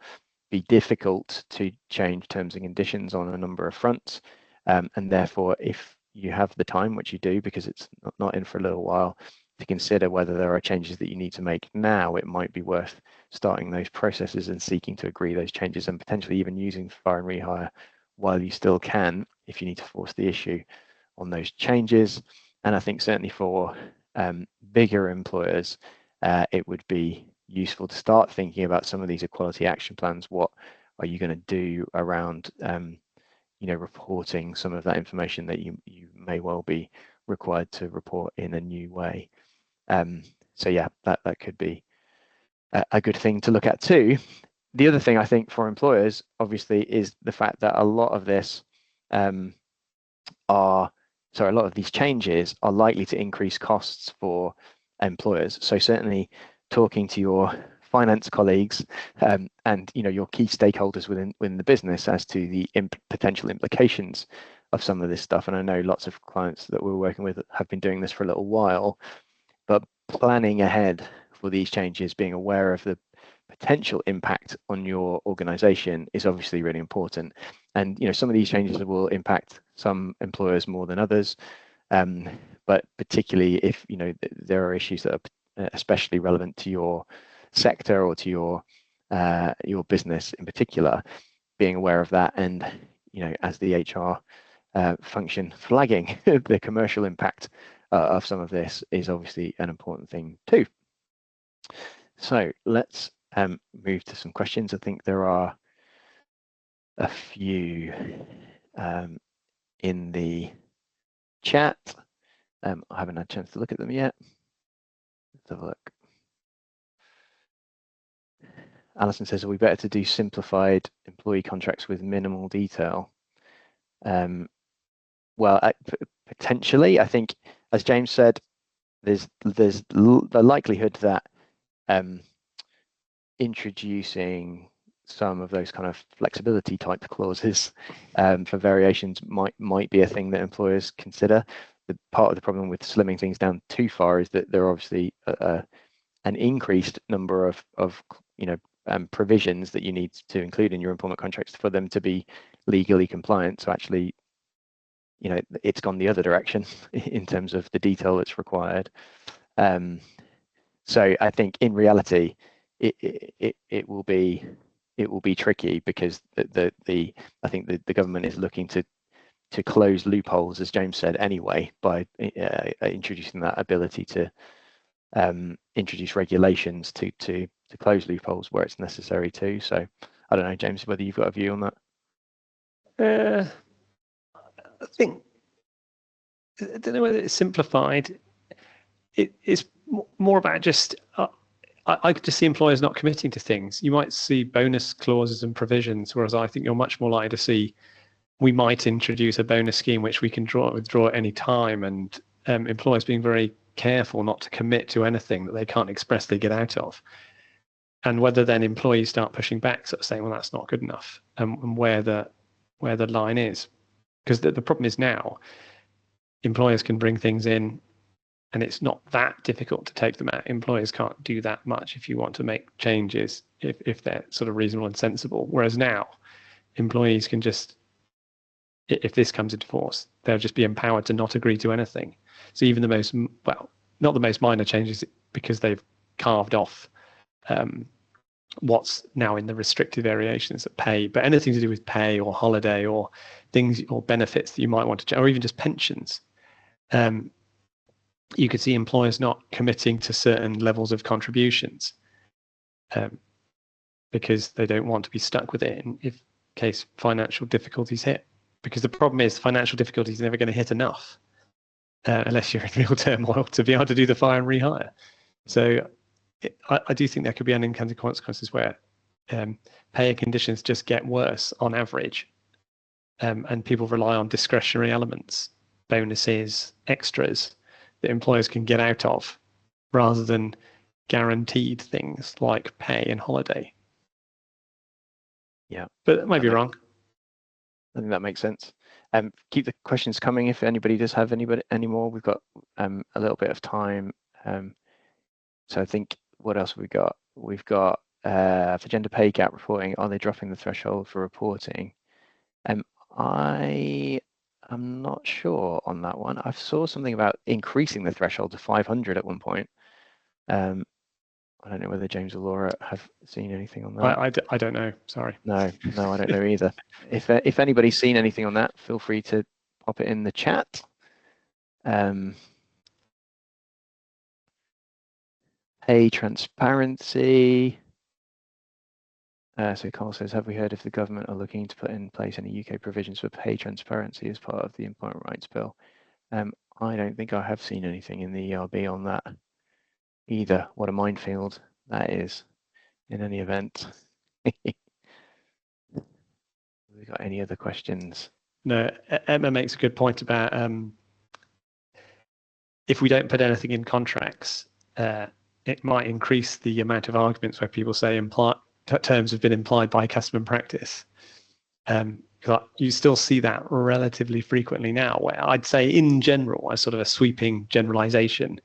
be difficult to change terms and conditions on a number of fronts. And therefore, if you have the time, which you do because it's not in for a little while, to consider whether there are changes that you need to make now, it might be worth starting those processes and seeking to agree those changes, and potentially even using fire and rehire while you still can, if you need to force the issue on those changes. And I think certainly for bigger employers, it would be useful to start thinking about some of these equality action plans. What are you going to do around reporting some of that information that you may well be required to report in a new way? So yeah, that could be a good thing to look at too. The other thing I think for employers, obviously, is the fact that a lot of this a lot of these changes are likely to increase costs for employers. So certainly talking to your finance colleagues and your key stakeholders within the business as to the potential implications of some of this stuff. And I know lots of clients that we're working with have been doing this for a little while, but planning ahead for these changes, being aware of the potential impact on your organization is obviously really important. And some of these changes will impact some employers more than others, but particularly if there are issues that are especially relevant to your sector or to your business in particular, being aware of that, and as the HR function, flagging the commercial impact of some of this is obviously an important thing too. So let's move to some questions. I think there are a few in the chat. I haven't had a chance to look at them yet. Let's have a look. Alison says, are we better to do simplified employee contracts with minimal detail? Well, potentially. I think, as James said, there's the likelihood that introducing some of those kind of flexibility type clauses for variations might be a thing that employers consider. The part of the problem with slimming things down too far is that there are obviously an increased number of provisions that you need to include in your employment contracts for them to be legally compliant. So actually, it's gone the other direction in terms of the detail that's required. So I think in reality, it will be tricky, because I think the government is looking to close loopholes, as James said, anyway, by introducing that ability to introduce regulations to close loopholes where it's necessary to. So I don't know, James, whether you've got a view on that. I think, I don't know whether it's simplified. It's more about just, I could just see employers not committing to things. You might see bonus clauses and provisions, whereas I think you're much more likely to see, we might introduce a bonus scheme which we can withdraw at any time, and employers being very careful not to commit to anything that they can't expressly get out of. And whether then employees start pushing back, sort of saying, well, that's not good enough, and where the line is. Because the problem is now, employers can bring things in and it's not that difficult to take them out. Employers can't do that much if you want to make changes, if they're sort of reasonable and sensible. Whereas now, employees can just, if this comes into force, they'll just be empowered to not agree to anything. So even the most, well, not the most minor changes, because they've carved off what's now in the restricted variations of pay, but anything to do with pay or holiday or things or benefits that you might want to change, or even just pensions. You could see employers not committing to certain levels of contributions because they don't want to be stuck with it in case financial difficulties hit. Because the problem is, financial difficulties are never going to hit enough unless you're in real turmoil to be able to do the fire and rehire. So I do think there could be unintended consequences where pay conditions just get worse on average, and people rely on discretionary elements, bonuses, extras that employers can get out of, rather than guaranteed things like pay and holiday. Yeah, but that might be wrong. I think that makes sense. Keep the questions coming if anybody does have any more. We've got a little bit of time. So I think, what else have we got? We've got for gender pay gap reporting, are they dropping the threshold for reporting? I am not sure on that one. I saw something about increasing the threshold to 500 at one point. I don't know whether James or Laura have seen anything on that. I don't know. Sorry. No, I don't know either. If anybody's seen anything on that, feel free to pop it in the chat. Pay transparency. So Carl says, have we heard if the government are looking to put in place any UK provisions for pay transparency as part of the Employment Rights Bill? I don't think I have seen anything in the ERB on that either. What a minefield that is, in any event. Have we got any other questions? No, Emma makes a good point about if we don't put anything in contracts, it might increase the amount of arguments where people say terms have been implied by custom and practice. You still see that relatively frequently now, where I'd say in general, as sort of a sweeping generalization,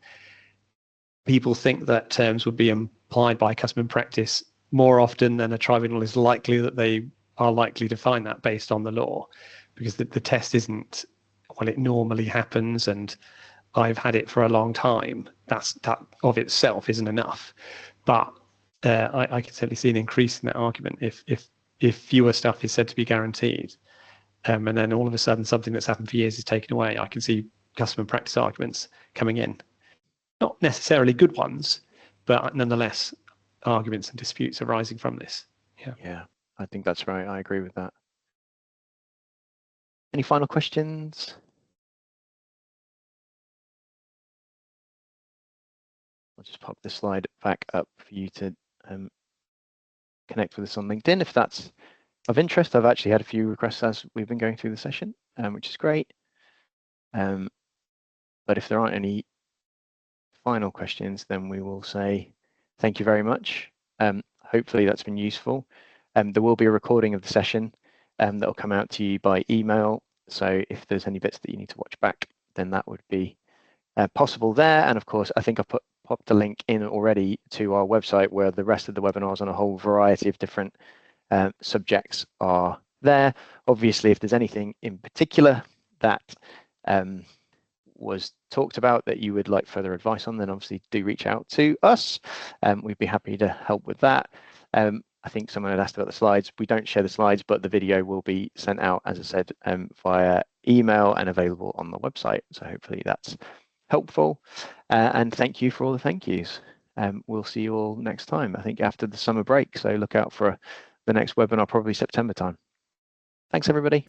people think that terms would be implied by custom and practice more often than a tribunal is likely that they are likely to find that based on the law, because the test isn't, well, it normally happens and I've had it for a long time. That of itself isn't enough. But I can certainly see an increase in that argument if fewer stuff is said to be guaranteed, and then all of a sudden something that's happened for years is taken away. I can see custom and practice arguments coming in. Not necessarily good ones, but nonetheless, arguments and disputes arising from this. Yeah, I think that's right. I agree with that. Any final questions? I'll just pop this slide back up for you to connect with us on LinkedIn if that's of interest. I've actually had a few requests as we've been going through the session, which is great. But if there aren't any final questions, then we will say thank you very much. Hopefully that's been useful. There will be a recording of the session that will come out to you by email. So if there's any bits that you need to watch back, then that would be possible there. And of course, I think I've popped a link in already to our website where the rest of the webinars on a whole variety of different subjects are there. Obviously, if there's anything in particular that was talked about that you would like further advice on, then obviously do reach out to us. We'd be happy to help with that. I think someone had asked about the slides. We don't share the slides, but the video will be sent out, as I said, via email and available on the website. So hopefully that's helpful. And thank you for all the thank yous. We'll see you all next time, I think after the summer break. So look out for the next webinar, probably September time. Thanks, everybody.